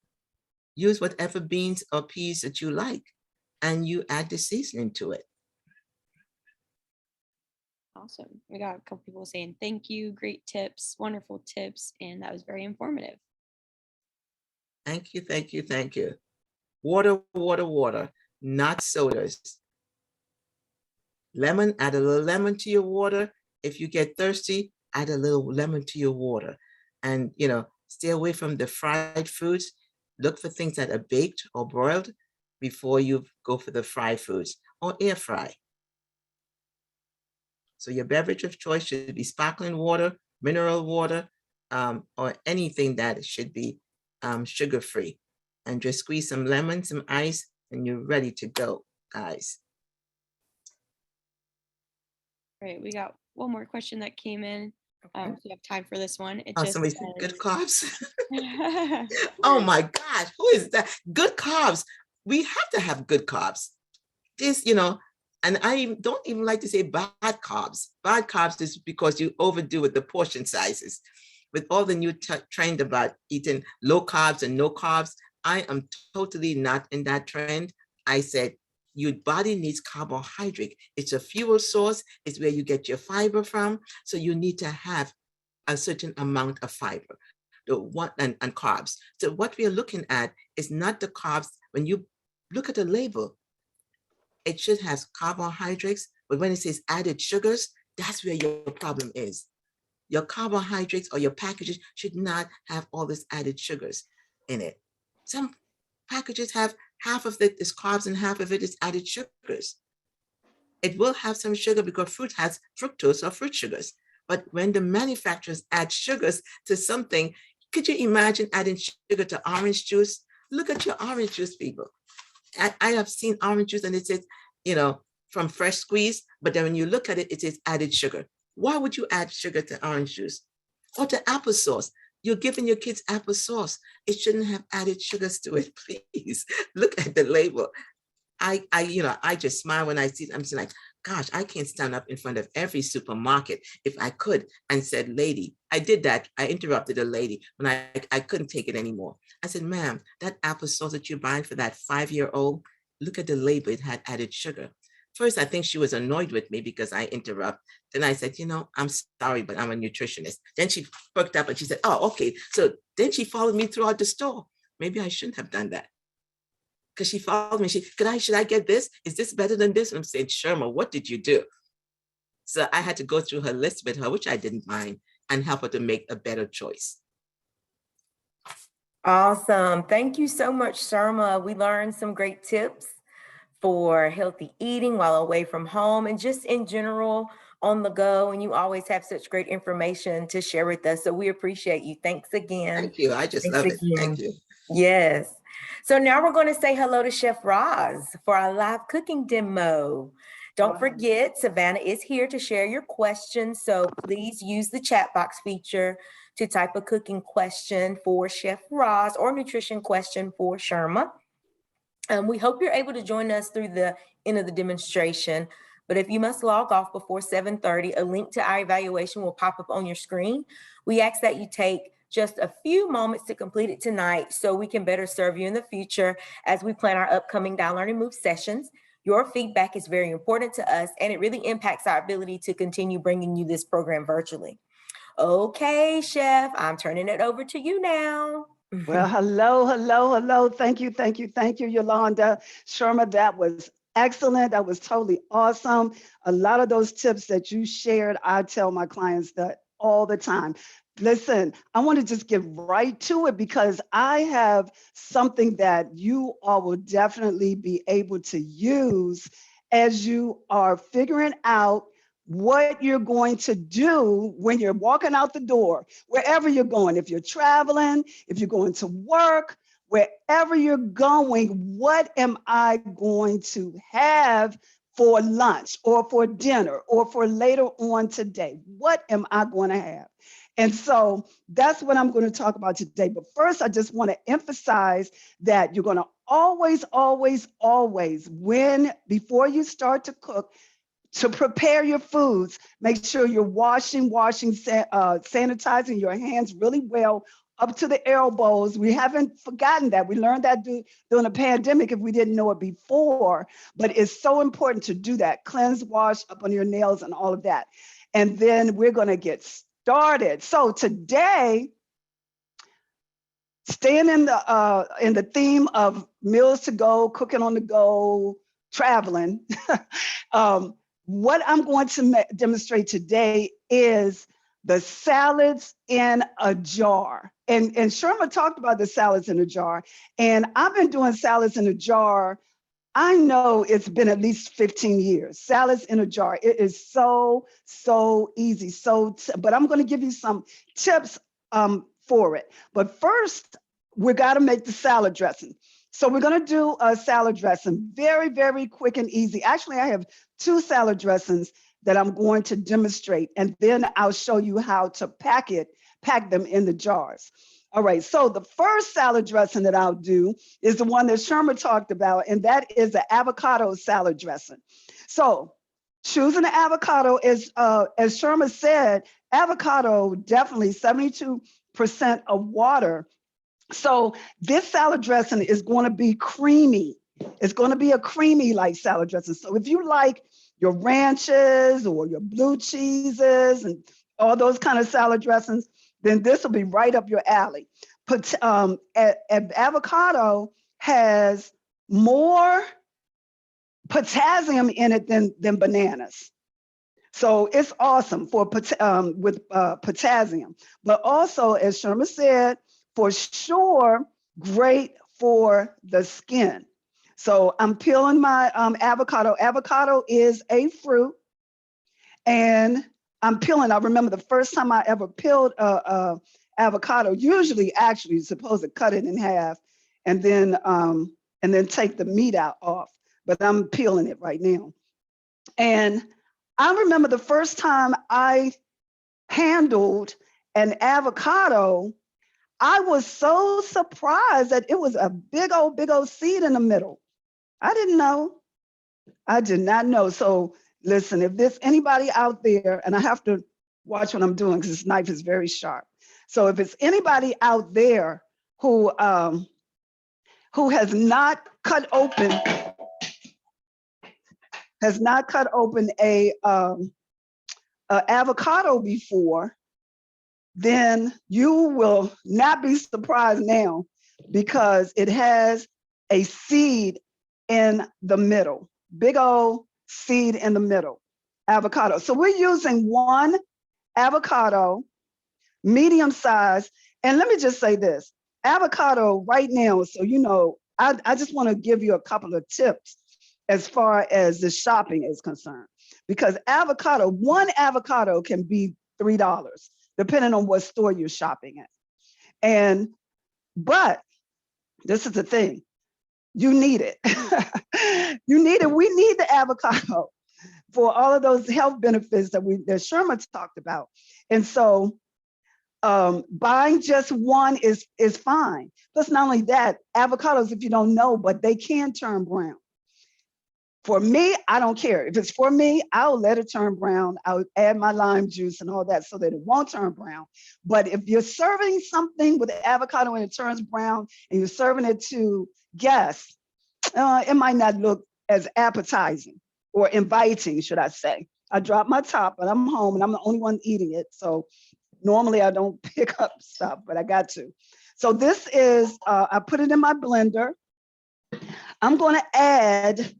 Use whatever beans or peas that you like, and you add the seasoning to it. Awesome. We got a couple people saying thank you, great tips, wonderful tips, and that was very informative. Thank you, thank you, thank you. Water, water, water, not sodas. Lemon, add a little lemon to your water. If you get thirsty, add a little lemon to your water. And, stay away from the fried foods. Look for things that are baked or broiled before you go for the fried foods, or air fry. So your beverage of choice should be sparkling water, mineral water, or anything that should be sugar-free. And just squeeze some lemon, some ice, and you're ready to go, guys. All right, we got one more question that came in. Okay. If you have time for this one, it Oh, just somebody says, said good carbs. Oh my gosh, who is that? Good carbs. We have to have good carbs. This, and I don't even like to say bad carbs. Bad carbs is because you overdo with the portion sizes. With all the new trend about eating low carbs and no carbs, I am totally not in that trend. I said, your body needs carbohydrate. It's a fuel source. It's where you get your fiber from. So you need to have a certain amount of fiber and carbs. So what we are looking at is not the carbs. When you look at the label, it should have carbohydrates, but when it says added sugars, that's where your problem is. Your carbohydrates or your packages should not have all this added sugars in it. Some packages have half of it is carbs and half of it is added sugars. It will have some sugar because fruit has fructose or fruit sugars. But when the manufacturers add sugars to something, could you imagine adding sugar to orange juice? Look at your orange juice, people. I have seen orange juice and it says, from fresh squeeze, but then when you look at it, it says added sugar. Why would you add sugar to orange juice? Or to applesauce? You're giving your kids applesauce. It shouldn't have added sugars to it, please. Look at the label. I just smile when I see it. I'm just like, gosh, I can't stand up in front of every supermarket if I could and said, lady, I did that. I interrupted a lady when I couldn't take it anymore. I said, ma'am, that applesauce that you're buying for that 5-year-old, look at the label, it had added sugar. First, I think she was annoyed with me because I interrupt. Then I said, I'm sorry, but I'm a nutritionist. Then she perked up and she said, oh, okay. So then she followed me throughout the store. Maybe I shouldn't have done that. Because she followed me. Should I get this? Is this better than this? And I'm saying, Sherma, what did you do? So I had to go through her list with her, which I didn't mind, and help her to make a better choice. Awesome. Thank you so much, Sherma. We learned some great tips for healthy eating while away from home and just in general on the go. And you always have such great information to share with us. So we appreciate you. Thanks again. Thank you. I just love it. Thank you. Yes. So now we're going to say hello to Chef Roz for our live cooking demo. Don't forget, Savannah is here to share your questions. So please use the chat box feature to type a cooking question for Chef Roz or nutrition question for Sherma. We hope you're able to join us through the end of the demonstration. But if you must log off before 7:30, a link to our evaluation will pop up on your screen. We ask that you take just a few moments to complete it tonight so we can better serve you in the future as we plan our upcoming Dine, Learn, and Move sessions. Your feedback is very important to us, and it really impacts our ability to continue bringing you this program virtually. Okay, Chef, I'm turning it over to you now. Well, hello. Thank you, Yolanda. Sherma, that was excellent. That was totally awesome. A lot of those tips that you shared, I tell my clients that all the time. Listen, I want to just get right to it because I have something that you all will definitely be able to use as you are figuring out what you're going to do when you're walking out the door, wherever you're going. If you're traveling, if you're going to work, wherever you're going, what am I going to have for lunch or for dinner or for later on today? What am I going to have? And so that's what I'm going to talk about today. But first, I just want to emphasize that you're going to always, before you start to cook, to prepare your foods, make sure you're sanitizing your hands really well up to the elbows. We haven't forgotten that. We learned that during the pandemic if we didn't know it before, but it's so important to do that. Cleanse, wash up on your nails and all of that. And then we're gonna get started. So today, staying in the theme of meals to go, cooking on the go, traveling, what I'm going to demonstrate today is the salads in a jar. And Sherma talked about the salads in a jar. And I've been doing salads in a jar. I know it's been at least 15 years. Salads in a jar. It is so easy. But I'm going to give you some tips for it. But first, we got to make the salad dressing. So we're going to do a salad dressing, very, very quick and easy. Actually, I have 2 salad dressings that I'm going to demonstrate, and then I'll show you how to pack them in the jars. All right, so the first salad dressing that I'll do is the one that Sherma talked about, and that is the avocado salad dressing. So choosing the avocado, as Sherma said, avocado definitely 72% of water. So this salad dressing is going to be creamy. It's going to be a creamy like salad dressing. So if you like your ranches or your blue cheeses and all those kind of salad dressings, then this will be right up your alley. But avocado has more potassium in it than bananas. So it's awesome for with potassium. But also, as Sherma said, for sure, great for the skin. So I'm peeling my avocado. Avocado is a fruit, and I'm peeling. I remember the first time I ever peeled avocado. Usually, actually, you're supposed to cut it in half, and then take the meat off. But I'm peeling it right now. And I remember the first time I handled an avocado, I was so surprised that it was a big old seed in the middle. I didn't know. I did not know. So listen, if there's anybody out there, and I have to watch what I'm doing because this knife is very sharp. So if it's anybody out there who has not cut open a avocado before, then you will not be surprised now because it has a seed in the middle, big old seed in the middle, avocado. So we're using 1 avocado, medium size. And let me just say this, avocado right now, so you know, I just want to give you a couple of tips as far as the shopping is concerned, because avocado, 1 avocado can be $3, depending on what store you're shopping at. But this is the thing, you need it. You need it. We need the avocado for all of those health benefits that Sherma talked about. And so buying just 1 is fine. Plus, not only that, avocados, if you don't know, but they can turn brown. For me, I don't care. If it's for me, I'll let it turn brown. I'll add my lime juice and all that so that it won't turn brown. But if you're serving something with avocado and it turns brown and you're serving it to guests, it might not look as appetizing or inviting, should I say. I dropped my top, but I'm home and I'm the only one eating it. So normally I don't pick up stuff, but I got to. So this is, I put it in my blender. I'm going to add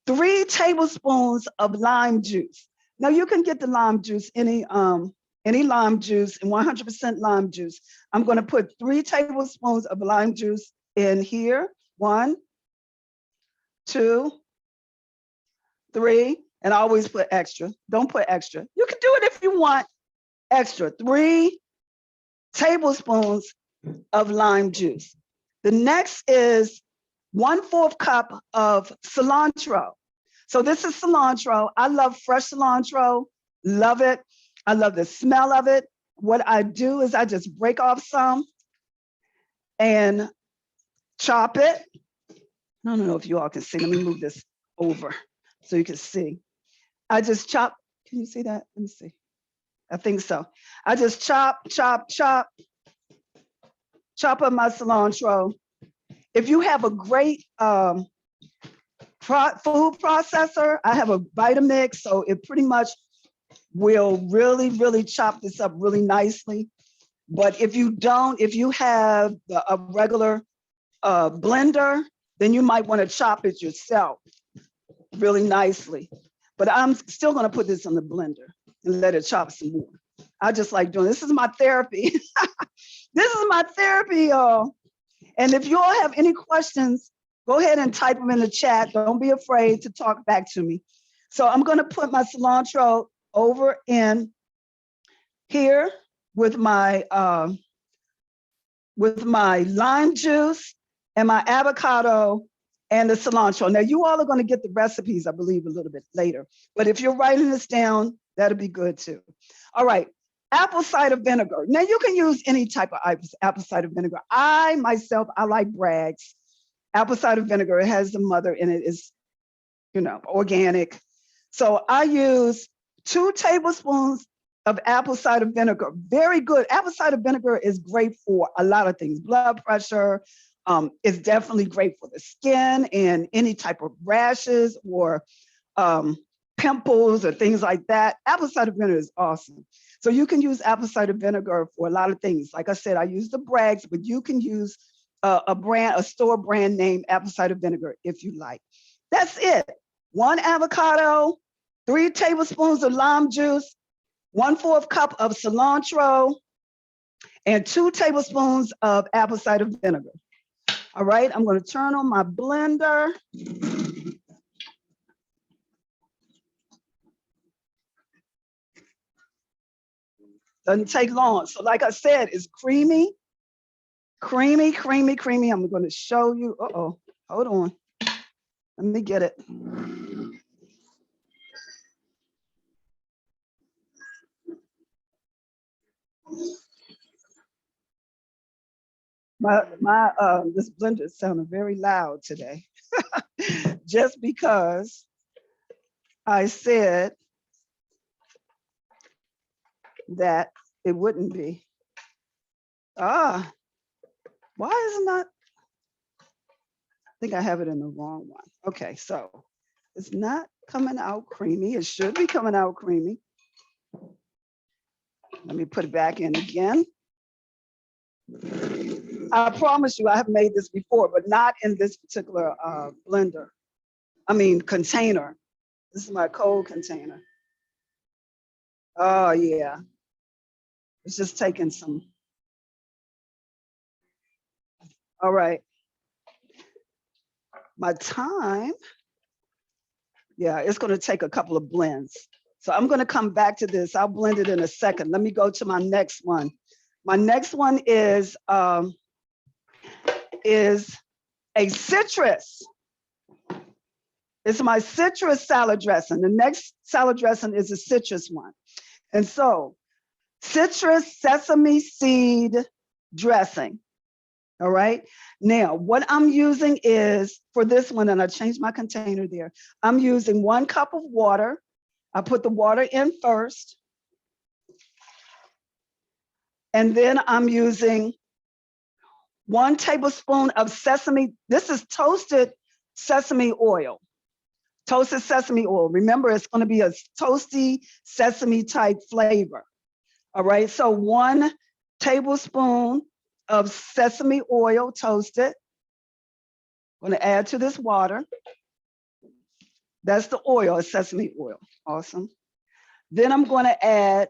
3 tablespoons of lime juice. Now you can get the lime juice, any lime juice, and 100% lime juice. I'm going to put 3 tablespoons of lime juice in here. 1, 2, 3, and I always put extra. Don't put extra. You can do it if you want extra. 3 tablespoons of lime juice. The next is 1/4 cup of cilantro. So this is cilantro. I love fresh cilantro, love it. I love the smell of it. What I do is I just break off some and chop it. I don't know if you all can see. Let me move this over so you can see. I just chop. Can you see that? Let me see. I think so. I just chop up my cilantro. If you have a great food processor, I have a Vitamix, so it pretty much will really chop this up really nicely. But if you don't, if you have a regular blender, then you might want to chop it yourself really nicely. But I'm still going to put this in the blender and let it chop some more. I just like doing this. Is my therapy. This is my therapy, y'all. And if you all have any questions, go ahead and type them in the chat. Don't be afraid to talk back to me. So I'm going to put my cilantro over in here with my lime juice and my avocado and the cilantro. Now, you all are going to get the recipes, I believe, a little bit later. But if you're writing this down, that'll be good too. All right, apple cider vinegar. Now, you can use any type of apple cider vinegar. I like Bragg's apple cider vinegar. It has the mother in it. It's, organic. So I use 2 tablespoons of apple cider vinegar. Very good. Apple cider vinegar is great for a lot of things. Blood pressure. It's definitely great for the skin and any type of rashes or pimples or things like that. Apple cider vinegar is awesome. So you can use apple cider vinegar for a lot of things. Like I said, I use the Bragg's, but you can use a store brand name apple cider vinegar if you like. That's it. 1 avocado, 3 tablespoons of lime juice, 1/4 cup of cilantro, and 2 tablespoons of apple cider vinegar. All right, I'm going to turn on my blender. Doesn't take long. So like I said, it's creamy. I'm going to show you. Uh-oh, hold on. Let me get it. This blender sounded very loud today. Just because I said that it wouldn't be. Why is it not? I think I have it in the wrong one. Okay, so it's not coming out creamy. It should be coming out creamy. Let me put it back in again. I promise you, I have made this before, but not in this particular container. This is my cold container. Oh yeah, it's just taking some. All right, my time. Yeah, it's gonna take a couple of blends. So I'm gonna come back to this. I'll blend it in a second. Let me go to my next one. My next one is a citrus. It's my citrus salad dressing. The next salad dressing is a citrus one. And so citrus sesame seed dressing. All right. Now, what I'm using is for this one, and I changed my container there. I'm using 1 cup of water. I put the water in first. And then I'm using 1 tablespoon of sesame. This is toasted sesame oil. Toasted sesame oil. Remember, it's going to be a toasty sesame type flavor. All right. So 1 tablespoon of sesame oil toasted. I'm going to add to this water. That's the oil, sesame oil. Awesome. Then I'm going to add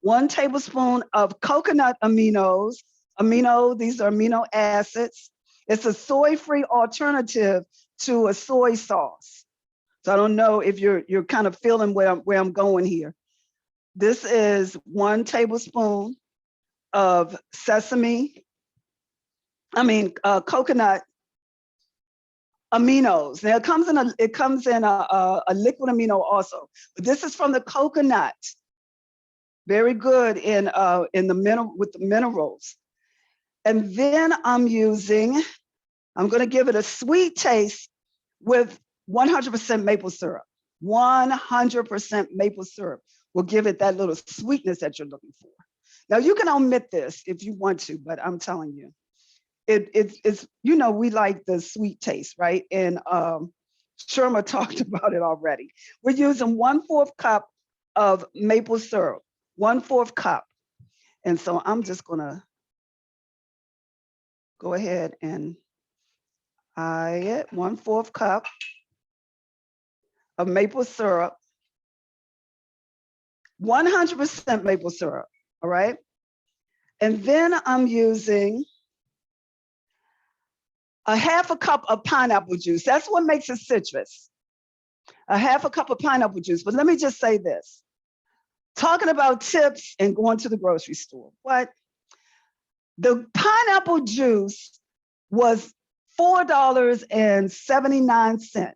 1 tablespoon of coconut aminos. These are amino acids. It's a soy-free alternative to a soy sauce. So I don't know if you're kind of feeling where I'm going here. This is 1 tablespoon of coconut aminos. Now it comes in a liquid amino also, but this is from the coconut. Very good in the minerals. And then I'm going to give it a sweet taste with 100% maple syrup. 100% maple syrup will give it that little sweetness that you're looking for. Now you can omit this if you want to, but I'm telling you, it's, you know, we like the sweet taste, right? And Sherma talked about it already. We're using 1/4 cup of maple syrup, 1/4 cup. And so I'm just gonna go ahead and add it, 1/4 cup of maple syrup, 100% maple syrup, all right? And then I'm using a 1/2 cup of pineapple juice. That's what makes it citrus. A 1/2 cup of pineapple juice. But let me just say this. Talking about tips and going to the grocery store. What? The pineapple juice was $4.79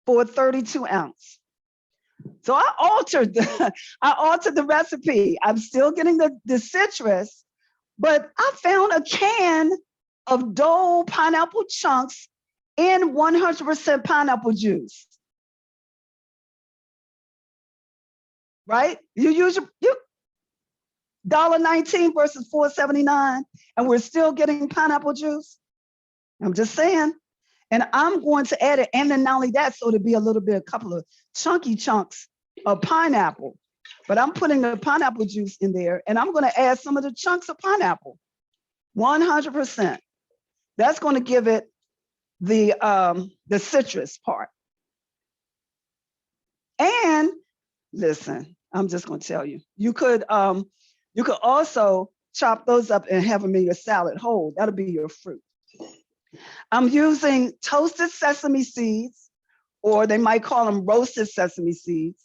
for a 32 ounce. So I altered the recipe. I'm still getting the citrus, but I found a can of Dole pineapple chunks in 100% pineapple juice. Right? You use your $1.19 versus $4.79, and we're still getting pineapple juice. I'm just saying. And I'm going to add it, and then not only that, so to be a couple of chunky chunks of pineapple. But I'm putting the pineapple juice in there, and I'm going to add some of the chunks of pineapple. 100%. That's going to give it the citrus part. And listen, I'm just going to tell you, you could also chop those up and have them in your salad whole. That'll be your fruit. I'm using toasted sesame seeds, or they might call them roasted sesame seeds.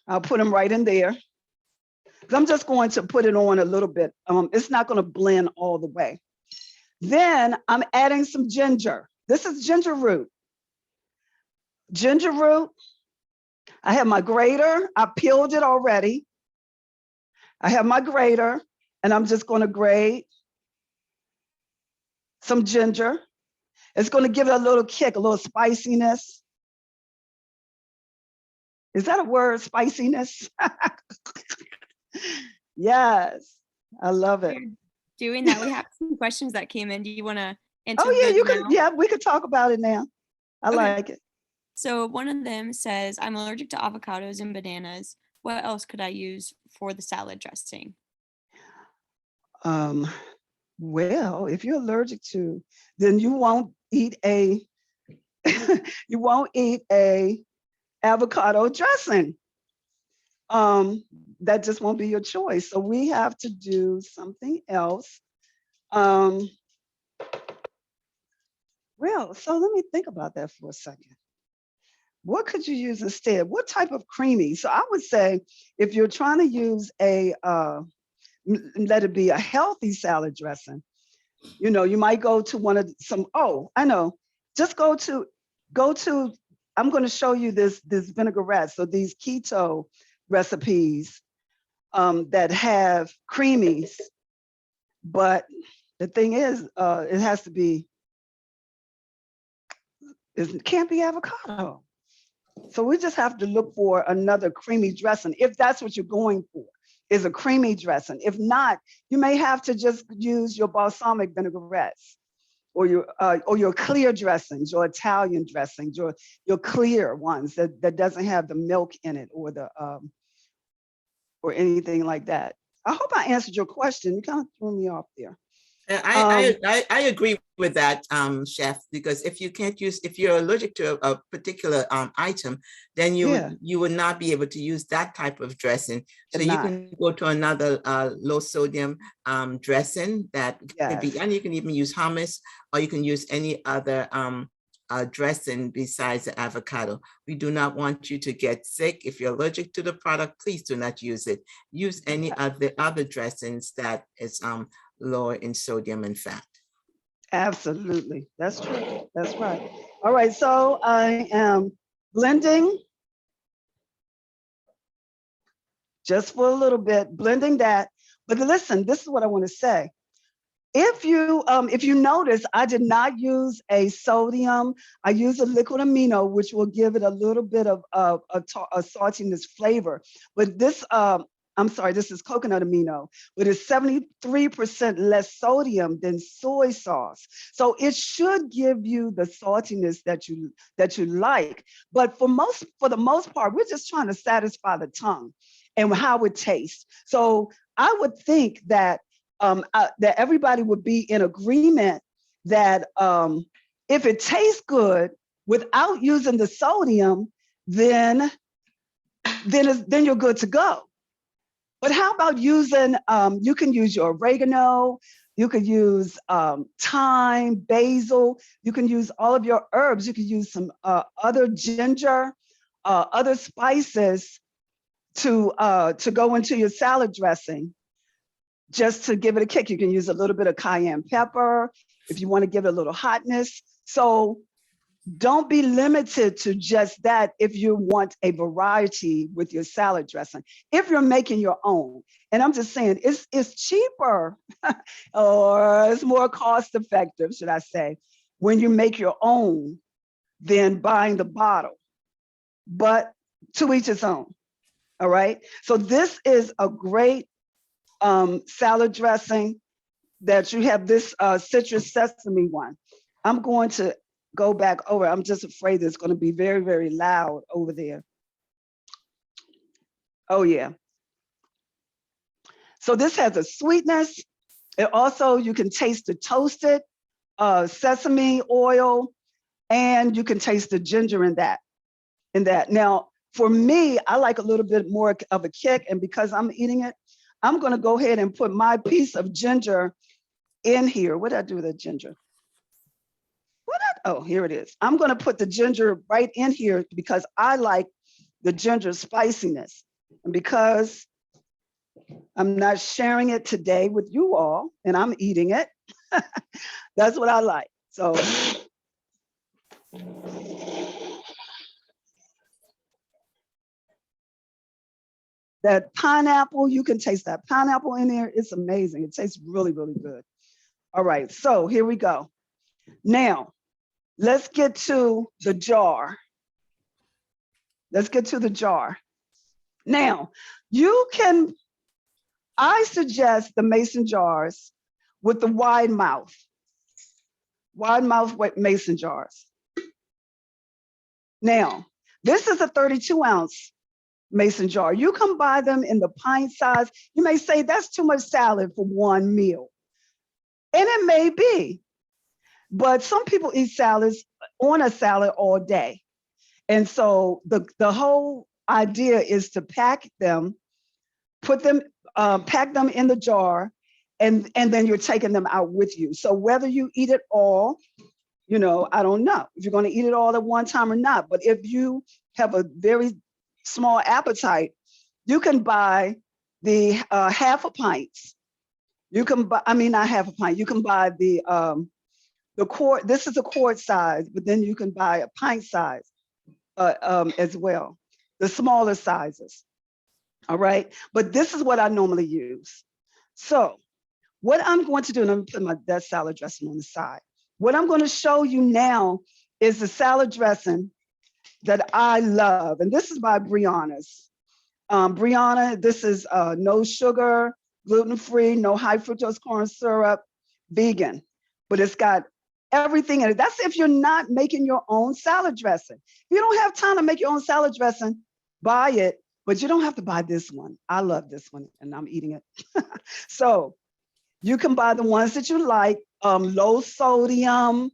I'll put them right in there. I'm just going to put it on a little bit. It's not going to blend all the way. Then I'm adding some ginger. This is ginger root. Ginger root. I have my grater. I peeled it already. I have my grater, and I'm just going to grate some ginger. It's going to give it a little kick, a little spiciness. Is that a word, spiciness? Yes, I love it. Doing that, we have some questions that came in. Do you want to answer? Oh yeah, those you now? can. Yeah, we could talk about it now. I like it. So one of them says, I'm allergic to avocados and bananas. What else could I use for the salad dressing? Well, if you're allergic to, then you won't eat a avocado dressing. That just won't be your choice. So we have to do something else. Well, so let me think about that for a second. What could you use instead? What type of creamy? So I would say if you're trying to use let it be a healthy salad dressing, you know, you might go to I know, just go to, I'm going to show you this vinaigrette. So these keto recipes that have creamies, but the thing is, it has to be, it can't be avocado. So we just have to look for another creamy dressing if that's what you're going for, is a creamy dressing. If not, you may have to just use your balsamic vinaigrettes or your clear dressings, your Italian dressings, your clear ones that doesn't have the milk in it or the or anything like that. I hope I answered your question. You kind of threw me off there. I agree with that, Chef, because if you're allergic to a particular item, then you would not be able to use that type of dressing. So you can go to another low sodium dressing that could be, and you can even use hummus, or you can use any other dressing besides the avocado. We do not want you to get sick. If you're allergic to the product, please do not use it. Use any of the other dressings that is lower in sodium and fat. Absolutely. That's true. That's right. All right. So I am blending just for a little bit, blending that. But listen, this is what I want to say. If you notice, I did not use a sodium. I used a liquid amino, which will give it a little bit of a saltiness flavor. But this, I'm sorry, this is coconut amino, but it's 73% less sodium than soy sauce. So it should give you the saltiness that you like. But for the most part, we're just trying to satisfy the tongue and how it tastes. So I would think that that everybody would be in agreement that if it tastes good without using the sodium, then you're good to go. But how about using, you can use your oregano, you could use thyme, basil, you can use all of your herbs, you could use some other ginger, other spices to go into your salad dressing. Just to give it a kick, you can use a little bit of cayenne pepper if you want to give it a little hotness. So don't be limited to just that if you want a variety with your salad dressing. If you're making your own, and I'm just saying it's cheaper or it's more cost effective, should I say, when you make your own than buying the bottle. But to each its own. All right. So this is a great salad dressing that you have, this citrus sesame one. I'm going to go back over. I'm just afraid it's going to be very, very loud over there. Oh yeah. So this has a sweetness. It also, you can taste the toasted sesame oil, and you can taste the ginger in that. Now, for me, I like a little bit more of a kick, and because I'm eating it, I'm going to go ahead and put my piece of ginger in here. What did I do with the ginger? Oh, here it is. I'm going to put the ginger right in here because I like the ginger spiciness. And because I'm not sharing it today with you all and I'm eating it, that's what I like. So that pineapple, you can taste that pineapple in there. It's amazing. It tastes really, really good. All right, so here we go. Now, let's get to the jar. Let's get to the jar. Now, I suggest the mason jars with the wide mouth mason jars. Now, this is a 32 ounce mason jar. You can buy them in the pint size. You may say that's too much salad for one meal. And it may be, but some people eat salads on a salad all day. And so the whole idea is to pack them, pack them in the jar, and then you're taking them out with you. So whether you eat it all, I don't know if you're going to eat it all at one time or not. But if you have a very small appetite, you can buy the half a pint. You can buy, not half a pint. You can buy the quart. This is a quart size, but then you can buy a pint size as well, the smaller sizes. All right, but this is what I normally use. So what I'm going to do, and I'm going to put that salad dressing on the side. What I'm going to show you now is the salad dressing that I love, and this is by Brianna's. Brianna, this is no sugar, gluten-free, no high fructose corn syrup, vegan, but it's got everything in it. That's if you're not making your own salad dressing. If you don't have time to make your own salad dressing, buy it, but you don't have to buy this one. I love this one, and I'm eating it. So you can buy the ones that you like, low sodium,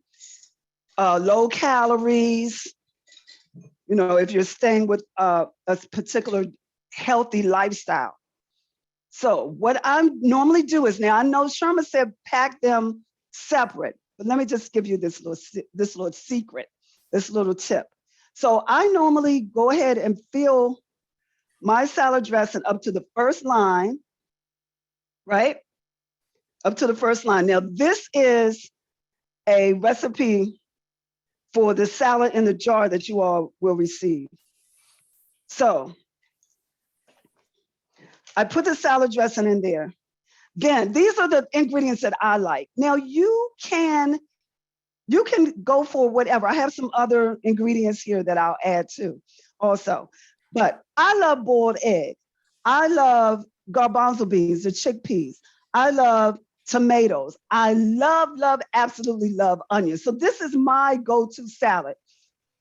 low calories, if you're staying with a particular healthy lifestyle. So what I normally do is, now I know Sherma said pack them separate, but let me just give you this little secret, this little tip. So I normally go ahead and fill my salad dressing up to the first line, right? Up to the first line. Now this is a recipe for the salad in the jar that you all will receive. So I put the salad dressing in there. Then these are the ingredients that I like. Now you can go for whatever. I have some other ingredients here that I'll add too also. But I love boiled egg. I love garbanzo beans, the chickpeas. I love tomatoes. I love, absolutely love onions. So this is my go-to salad.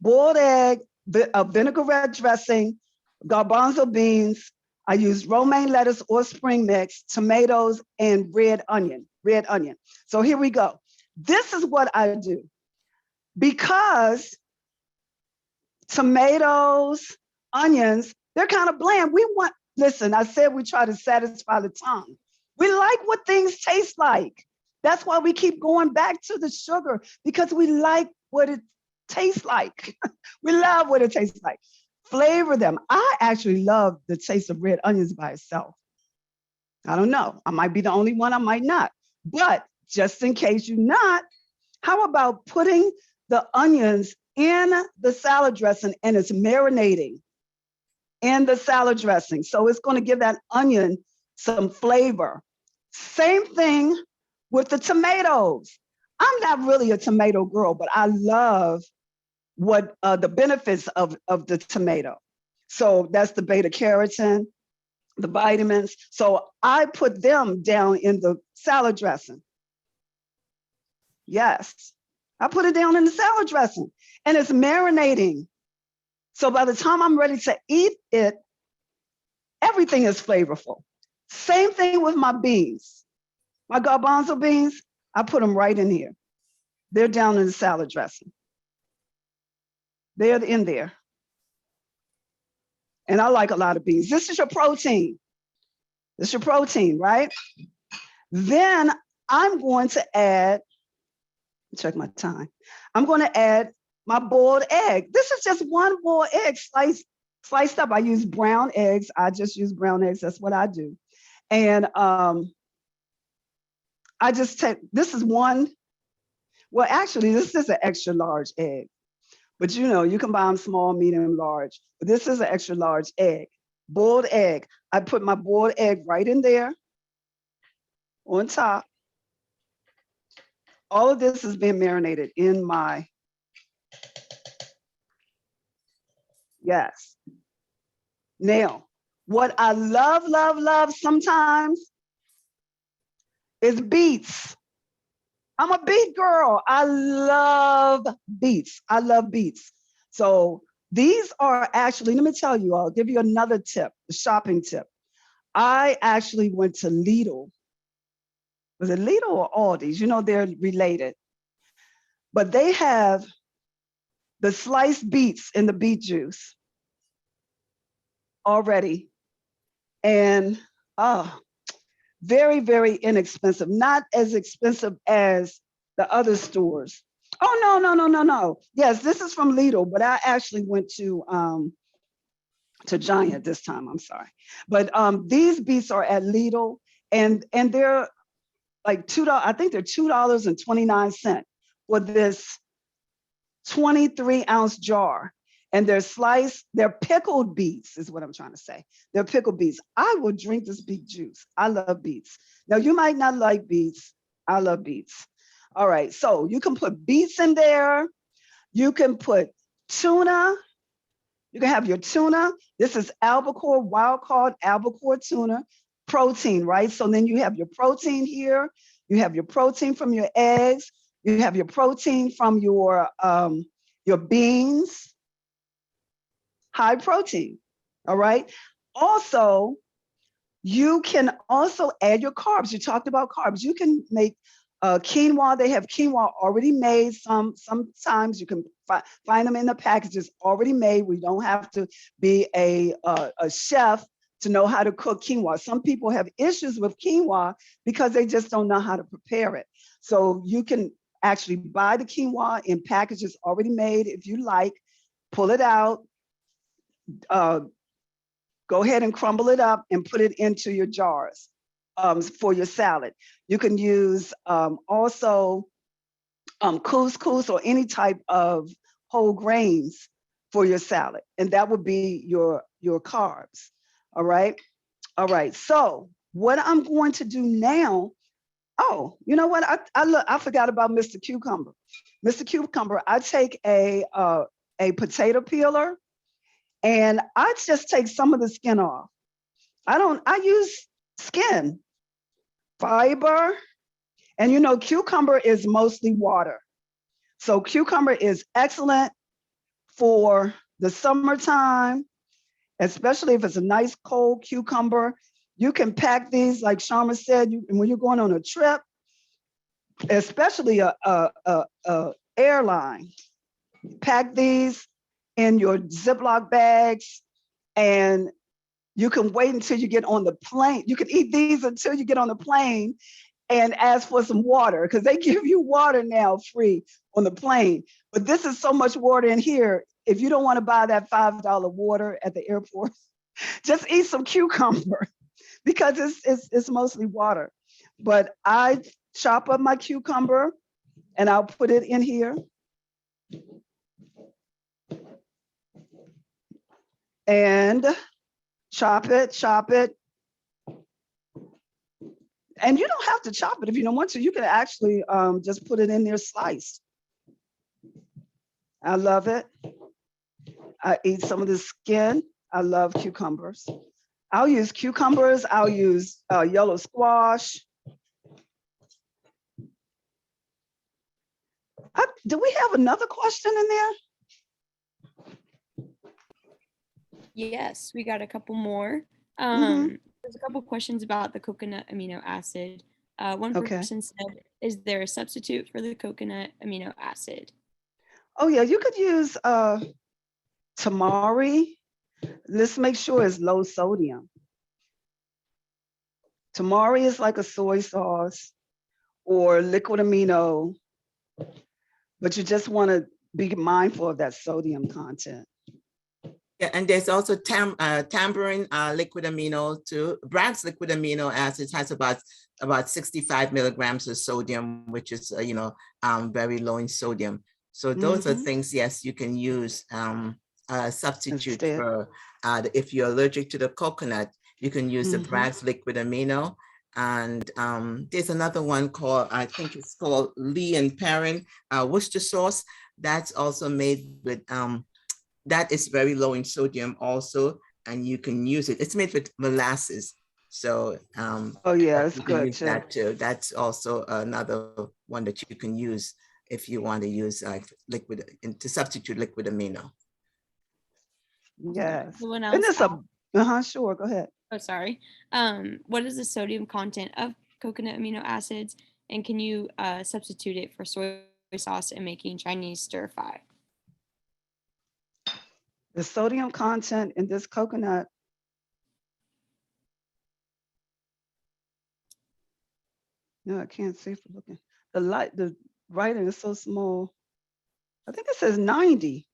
Boiled egg, vinaigrette dressing, garbanzo beans. I use romaine lettuce or spring mix, tomatoes, and red onion. So here we go. This is what I do. Because tomatoes, onions, they're kind of bland. Listen, I said we try to satisfy the tongue. We like what things taste like. That's why we keep going back to the sugar, because we like what it tastes like. We love what it tastes like. Flavor them. I actually love the taste of red onions by itself. I don't know. I might be the only one, I might not. But just in case you're not, how about putting the onions in the salad dressing and it's marinating in the salad dressing? So it's going to give that onion some flavor. Same thing with the tomatoes. I'm not really a tomato girl, but I love what the benefits of the tomato. So that's the beta carotene, the vitamins. So I put them down in the salad dressing. Yes, I put it down in the salad dressing and it's marinating. So by the time I'm ready to eat it, everything is flavorful. Same thing with my beans. My garbanzo beans, I put them right in here. They're down in the salad dressing. They're in there. And I like a lot of beans. This is your protein. This is your protein, right? Then I'm going to add, check my time. I'm going to add my boiled egg. This is just one boiled egg sliced up. I use brown eggs. I just use brown eggs. That's what I do. And I just take, this is one, well, actually, this is an extra large egg. But you know, you can buy them small, medium, large. But this is an extra large egg, boiled egg. I put my boiled egg right in there on top. All of this is being marinated in my, yes. Now, what I love sometimes is beets. I'm a beet girl. I love beets. I love beets. So these are actually, let me tell you, I'll give you another tip, a shopping tip. I actually went to Lidl. Was it Lidl or Aldi's? You know, they're related. But they have the sliced beets in the beet juice already. And very, very inexpensive. Not as expensive as the other stores. Oh, no. Yes, this is from Lidl, but I actually went to Giant this time, I'm sorry. But these beets are at Lidl and they're like $2, I think they're $2.29 for this 23-ounce jar. And they're sliced, they're pickled beets is what I'm trying to say. They're pickled beets. I will drink this beet juice. I love beets. Now you might not like beets. I love beets. All right, so you can put beets in there. You can put tuna. You can have your tuna. This is albacore, wild-caught albacore tuna, protein, right? So then you have your protein here. You have your protein from your eggs. You have your protein from your beans. High protein, all right? Also, you can also add your carbs. You talked about carbs. You can make quinoa. They have quinoa already made. Sometimes you can find them in the packages already made. We don't have to be a chef to know how to cook quinoa. Some people have issues with quinoa because they just don't know how to prepare it. So you can actually buy the quinoa in packages already made if you like, pull it out, go ahead and crumble it up and put it into your jars for your salad. You can use also couscous or any type of whole grains for your salad. And that would be your carbs. All right. So What I'm going to do now, oh, you know what? I forgot about Mr. Cucumber. Mr. Cucumber, I take a potato peeler and I just take some of the skin off. I use skin, fiber, and you know, cucumber is mostly water. So cucumber is excellent for the summertime, especially if it's a nice cold cucumber. You can pack these, like Sharma said, when you're going on a trip, especially a airline, pack these in your Ziploc bags, and you can wait until you get on the plane. You can eat these until you get on the plane and ask for some water, because they give you water now free on the plane. But this is so much water in here. If you don't want to buy that $5 water at the airport, just eat some cucumber because it's mostly water. But I chop up my cucumber and I'll put it in here. And chop it. And you don't have to chop it if you don't want to. You can actually just put it in there sliced. I love it. I eat some of the skin. I love cucumbers. I'll use cucumbers. I'll use yellow squash. Do we have another question in there? Yes, we got a couple more. There's a couple questions about the coconut amino acid. One person said, is there a substitute for the coconut amino acid? Oh yeah, you could use tamari. Let's make sure it's low sodium. Tamari is like a soy sauce or liquid amino, but you just want to be mindful of that sodium content. Yeah, and there's also tambourine liquid amino too. Bragg's liquid amino acids has about 65 milligrams of sodium, which is very low in sodium. So those are things, yes, you can use substitute for. If you're allergic to the coconut, you can use the Bragg's liquid amino. And there's another one called, I think it's called Lee and Perrin Worcester sauce. That's also made with that is very low in sodium also, and you can use it. It's made with molasses. So oh yeah, it's you can good use too. that too. That's also another one that you can use if you want to use liquid to substitute liquid amino. Yes. Someone And else it's sure, go ahead. Oh, sorry. What is the sodium content of coconut amino acids, and can you substitute it for soy sauce in making Chinese stir fry? The sodium content in this coconut. No, I can't see from looking. The writing is so small. I think it says 90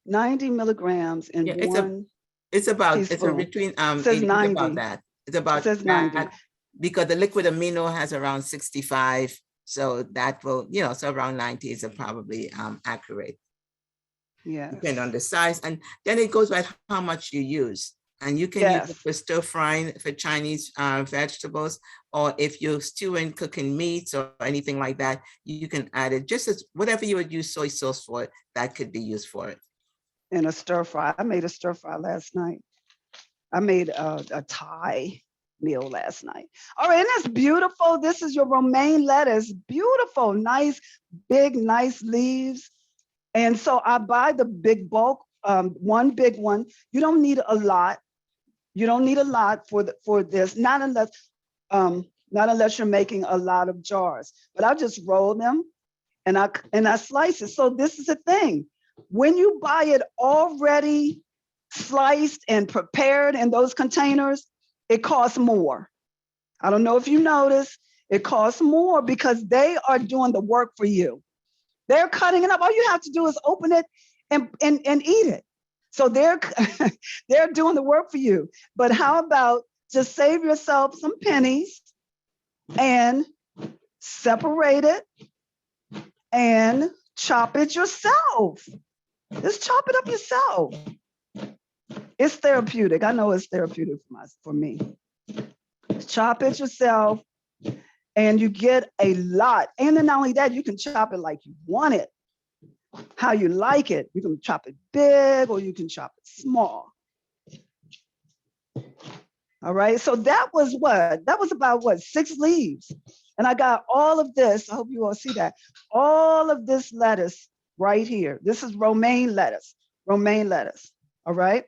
milligrams in one. It's about teaspoon. it's between it says 90. About that. It's about it says 90 that, because the liquid amino has around 65. So that will, so around 90 is probably accurate. Yeah. Depending on the size. And then it goes by how much you use. And you can use it for stir frying for Chinese vegetables, or if you're stewing, cooking meats or anything like that, you can add it just as whatever you would use soy sauce for, that could be used for it. In a stir fry. I made a stir fry last night. I made a Thai meal last night. All right, and that's beautiful. This is your romaine lettuce. Beautiful, nice, big, nice leaves. And so I buy the big bulk, one big one. You don't need a lot. You don't need a lot for this, not unless you're making a lot of jars. But I'll just roll them and I slice it. So this is the thing. When you buy it already sliced and prepared in those containers, it costs more. I don't know if you notice, it costs more because they are doing the work for you. They're cutting it up. All you have to do is open it and eat it. So they're doing the work for you. But how about just save yourself some pennies and separate it and chop it yourself. Just chop it up yourself. It's therapeutic. I know it's therapeutic for me. Chop it yourself, and you get a lot. And then not only that, you can chop it like you want it, how you like it. You can chop it big or you can chop it small. All right, so that was what? That was about what, 6 leaves. And I got all of this. I hope you all see that. All of this lettuce right here. This is romaine lettuce, romaine lettuce. All right.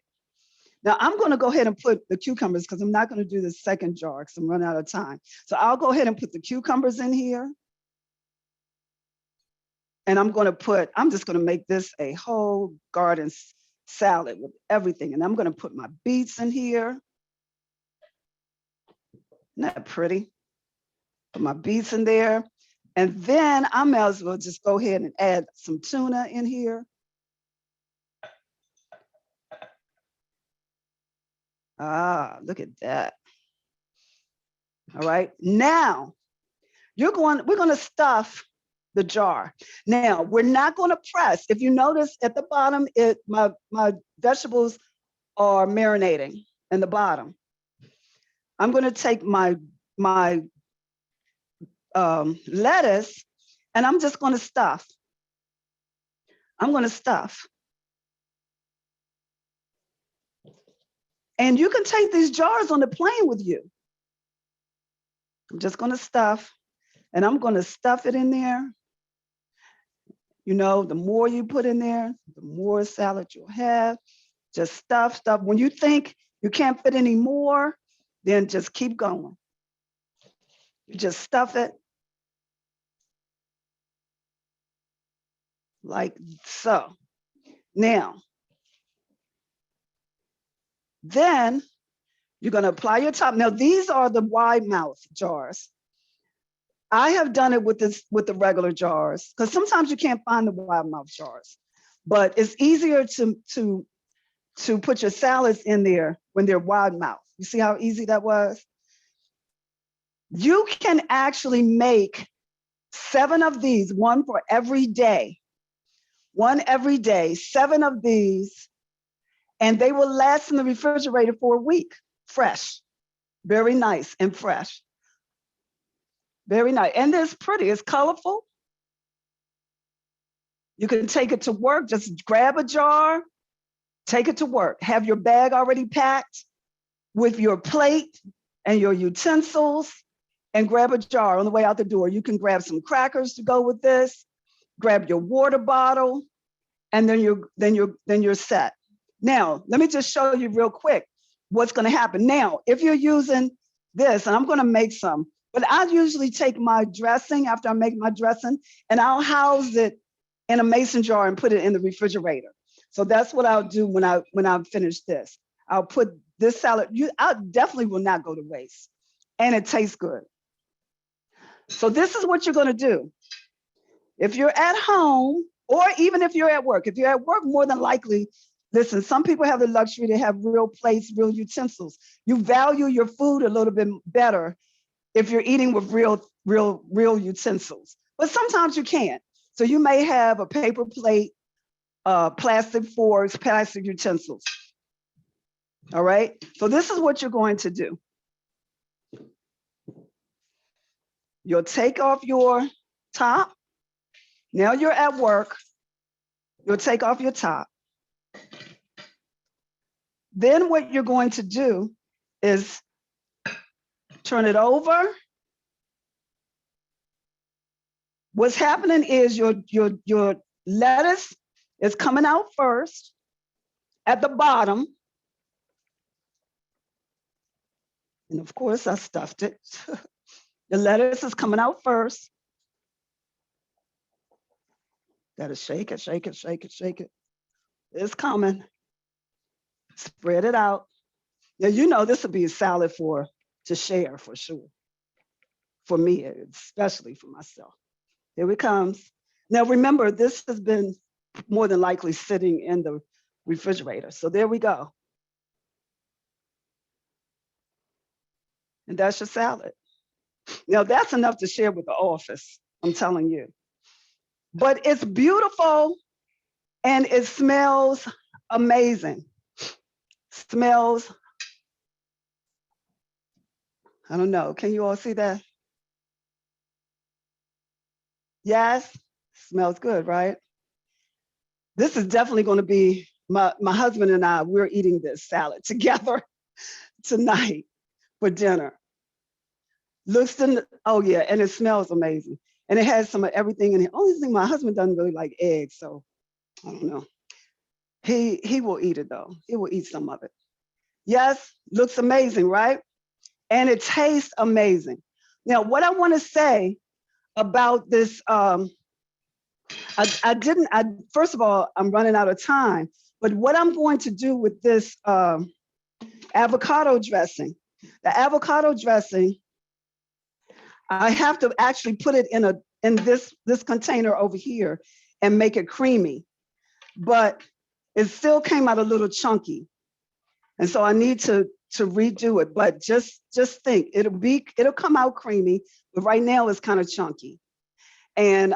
Now I'm going to go ahead and put the cucumbers because I'm not going to do the second jar because I'm running out of time. So I'll go ahead and put the cucumbers in here. And I'm just going to make this a whole garden salad with everything. And I'm going to put my beets in here. Isn't that pretty? Put my beets in there. And then I may as well just go ahead and add some tuna in here. Ah, look at that. All right. Now, we're going to stuff the jar. Now, we're not going to press. If you notice at the bottom, my vegetables are marinating in the bottom. I'm going to take my lettuce and I'm just going to stuff. I'm going to stuff. And you can take these jars on the plane with you. I'm just going to stuff, and I'm going to stuff it in there. You know, the more you put in there, the more salad you'll have. Just stuff. When you think you can't fit any more, then just keep going. You just stuff it like so. Now, then you're going to apply your top. Now, these are the wide mouth jars. I have done it with the regular jars because sometimes you can't find the wide mouth jars, but it's easier to put your salads in there when they're wide mouth. You see how easy that was? You can actually make 7 of these, one for every day. One every day, 7 of these, and they will last in the refrigerator for a week, fresh. Very nice and fresh. Very nice. And it's pretty, it's colorful. You can take it to work, just grab a jar, take it to work. Have your bag already packed with your plate and your utensils, and grab a jar on the way out the door. You can grab some crackers to go with this, grab your water bottle, and then you're set. Now, let me just show you real quick what's going to happen. Now, if you're using this, and I'm going to make some, but I usually take my dressing after I make my dressing, and I'll house it in a mason jar and put it in the refrigerator. So that's what I'll do when I finish this. I'll put this salad. I definitely will not go to waste, and it tastes good. So this is what you're going to do. If you're at home, or even if you're at work, more than likely, listen, some people have the luxury to have real plates, real utensils. You value your food a little bit better if you're eating with real utensils. But sometimes you can't. So you may have a paper plate, plastic forks, plastic utensils. All right. So this is what you're going to do. You'll take off your top. Now you're at work. You'll take off your top. Then what you're going to do is turn it over. What's happening is your lettuce is coming out first at the bottom. And of course, I stuffed it. The lettuce is coming out first. Gotta shake it, shake it, shake it, shake it. It's coming. Spread it out. Now, you know this would be a salad to share for sure. For me, especially for myself. Here it comes. Now, remember, this has been more than likely sitting in the refrigerator. So there we go. And that's your salad. Now, that's enough to share with the office, I'm telling you. But it's beautiful and it smells amazing. Smells I don't know. Can you all see that? Yes, smells good, right? This is definitely going to be my husband and I, we're eating this salad together tonight for dinner. Looks in, oh yeah, and it smells amazing. And it has some of everything in it. Only thing, my husband doesn't really like eggs, so I don't know. He will eat it though. He will eat some of it. Yes, looks amazing, right? And it tastes amazing. Now, what I want to say about this, first of all, I'm running out of time, but what I'm going to do with this avocado dressing, the avocado dressing, I have to actually put it in this container over here and make it creamy, but it still came out a little chunky. And so I need to redo it, but just think, it'll come out creamy, but right now it's kind of chunky. And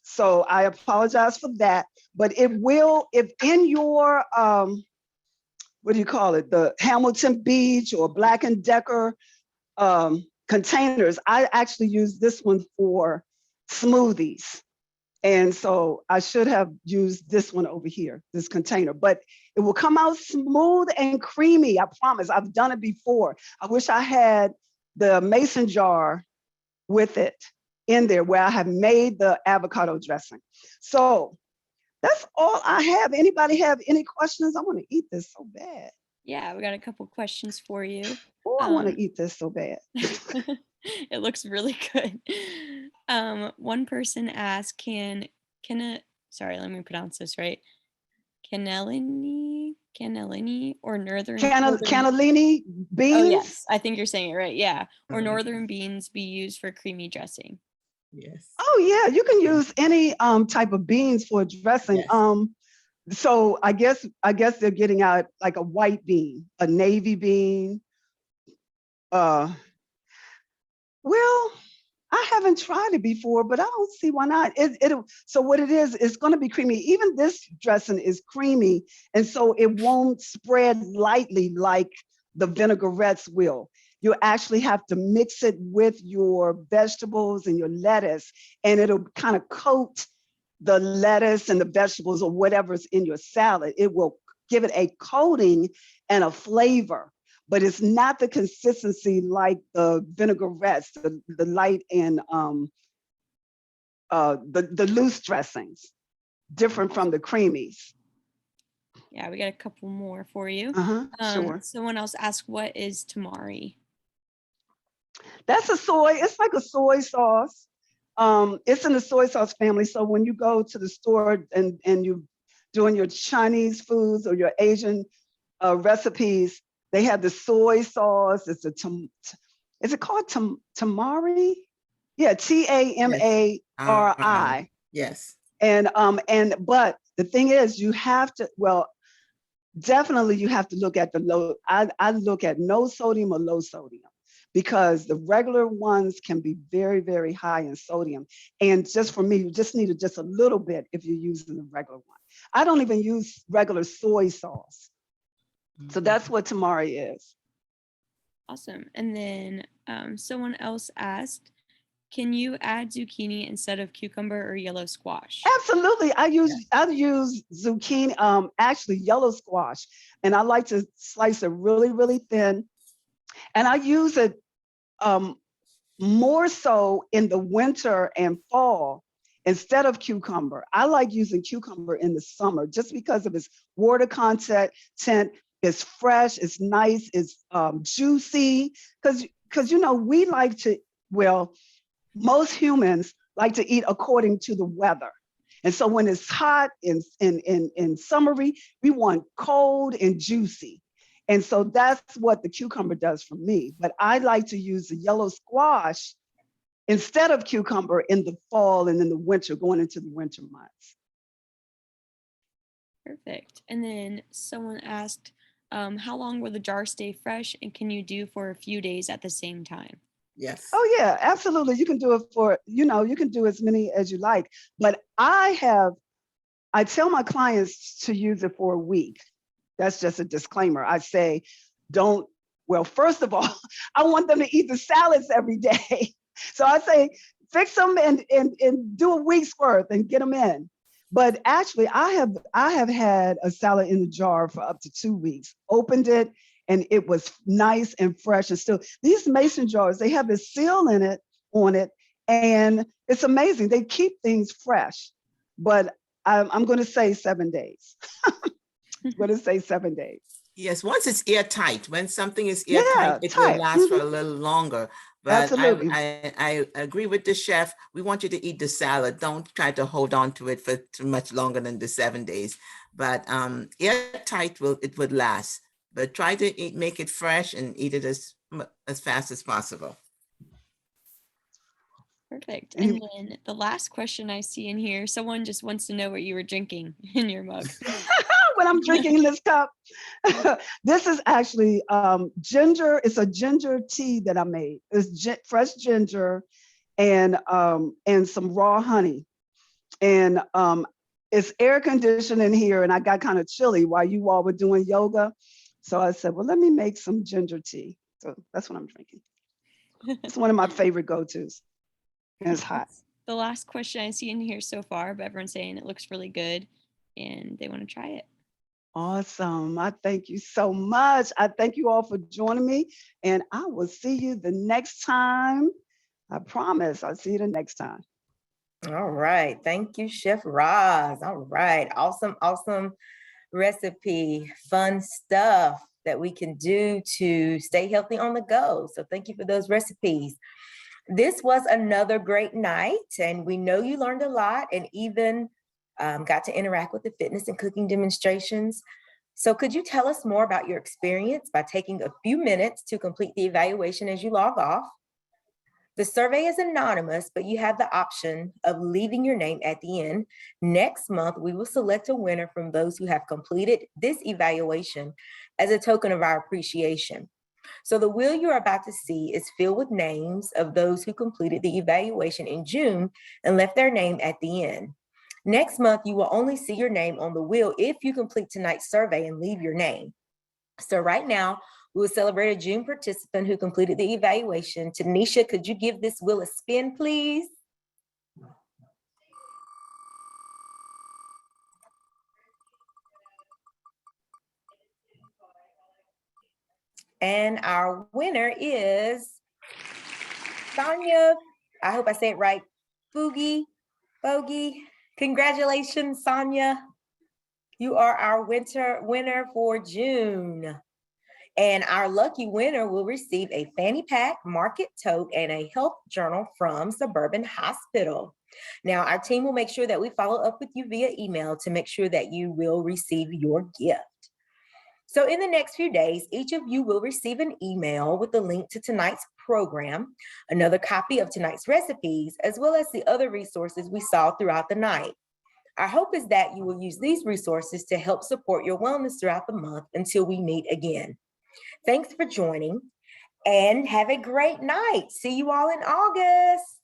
so I apologize for that, but it will, if in your, what do you call it? The Hamilton Beach or Black & Decker containers, I actually use this one for smoothies. And so I should have used this one over here, this container, but it will come out smooth and creamy. I promise. I've done it before. I wish I had the mason jar with it in there where I have made the avocado dressing. So that's all I have. Anybody have any questions? I want to eat this so bad. Yeah, we got a couple questions for you. Oh, I want to eat this so bad. It looks really good. One person asked, sorry, let me pronounce this right. Cannellini or northern cannellini beans? Oh yes, I think you're saying it right. Yeah, or northern beans be used for creamy dressing. Yes. Oh yeah, you can use any type of beans for dressing. Yes. So I guess they're getting out like a white bean, a navy bean. Well, I haven't tried it before, but I don't see why not. So what it is, it's going to be creamy. Even this dressing is creamy, and so it won't spread lightly like the vinaigrettes will. You actually have to mix it with your vegetables and your lettuce, and it'll kind of coat the lettuce and the vegetables or whatever's in your salad. It will give it a coating and a flavor, but it's not the consistency like the vinaigrettes, the light and the loose dressings, different from the creamies. Yeah, we got a couple more for you. Sure. Someone else asked, what is tamari? That's a soy, it's like a soy sauce. It's in the soy sauce family. So when you go to the store and you're doing your Chinese foods or your Asian recipes, they have the soy sauce. Is it called tamari? Yeah, Tamari. Yes. But the thing is, you have to, definitely you have to look at the low. I look at no sodium or low sodium, because the regular ones can be very, very high in sodium. And just for me, you just need just a little bit if you're using the regular one. I don't even use regular soy sauce. So that's what tamari is. Awesome. And then someone else asked, can you add zucchini instead of cucumber or yellow squash? Absolutely. I use zucchini, actually yellow squash, and I like to slice it really, really thin. And I use it more so in the winter and fall instead of cucumber. I like using cucumber in the summer just because of its water content. It's fresh, it's nice, it's juicy. Because we like to, most humans like to eat according to the weather. And so when it's hot and summery, we want cold and juicy. And so that's what the cucumber does for me. But I like to use the yellow squash instead of cucumber in the fall and in the winter, going into the winter months. Perfect. And then someone asked, how long will the jar stay fresh, and can you do for a few days at the same time? Yes. Oh yeah, absolutely. You can do it for, you can do as many as you like. But I tell my clients to use it for a week. That's just a disclaimer. I say, don't Well, first of all, I want them to eat the salads every day. So I say, fix them and do a week's worth and get them in. But actually, I have had a salad in the jar for up to 2 weeks. Opened it, and it was nice and fresh. And still, these mason jars, they have this seal in it on it, and it's amazing. They keep things fresh. But I'm going to say 7 days. I'm going to say 7 days. Yes, once it's airtight, when something is Yeah, airtight, it will tight. last for a little longer. But Absolutely. I agree with the chef. We want you to eat the salad. Don't try to hold on to it for too much longer than the 7 days. But airtight it would last. But try to make it fresh and eat it as fast as possible. Perfect. And then the last question I see in here, someone just wants to know what you were drinking in your mug. When I'm drinking in this cup, this is actually ginger. It's a ginger tea that I made. It's fresh ginger and some raw honey. And it's air conditioned in here, and I got kind of chilly while you all were doing yoga. So I said, well, let me make some ginger tea. So that's what I'm drinking. It's one of my favorite go-tos. And it's hot. The last question I see in here so far, but everyone's saying it looks really good and they want to try it. Awesome. I thank you so much. I thank you all for joining me, and I will see you the next time. I promise I'll see you the next time. All right. Thank you, Chef Roz. All right. Awesome, awesome recipe, fun stuff that we can do to stay healthy on the go. So thank you for those recipes. This was another great night, and we know you learned a lot and even got to interact with the fitness and cooking demonstrations. So could you tell us more about your experience by taking a few minutes to complete the evaluation as you log off? The survey is anonymous, but you have the option of leaving your name at the end. Next month, we will select a winner from those who have completed this evaluation as a token of our appreciation. So the wheel you're about to see is filled with names of those who completed the evaluation in June and left their name at the end. Next month, you will only see your name on the wheel if you complete tonight's survey and leave your name. So right now, we will celebrate a June participant who completed the evaluation. Tanisha, could you give this wheel a spin, please? And our winner is Sonia. I hope I say it right. Boogie. Congratulations, Sonia. You are our winner for June. And our lucky winner will receive a fanny pack, market tote, and a health journal from Suburban Hospital. Now, our team will make sure that we follow up with you via email to make sure that you will receive your gift. So in the next few days, each of you will receive an email with the link to tonight's program, another copy of tonight's recipes, as well as the other resources we saw throughout the night. Our hope is that you will use these resources to help support your wellness throughout the month until we meet again. Thanks for joining and have a great night. See you all in August.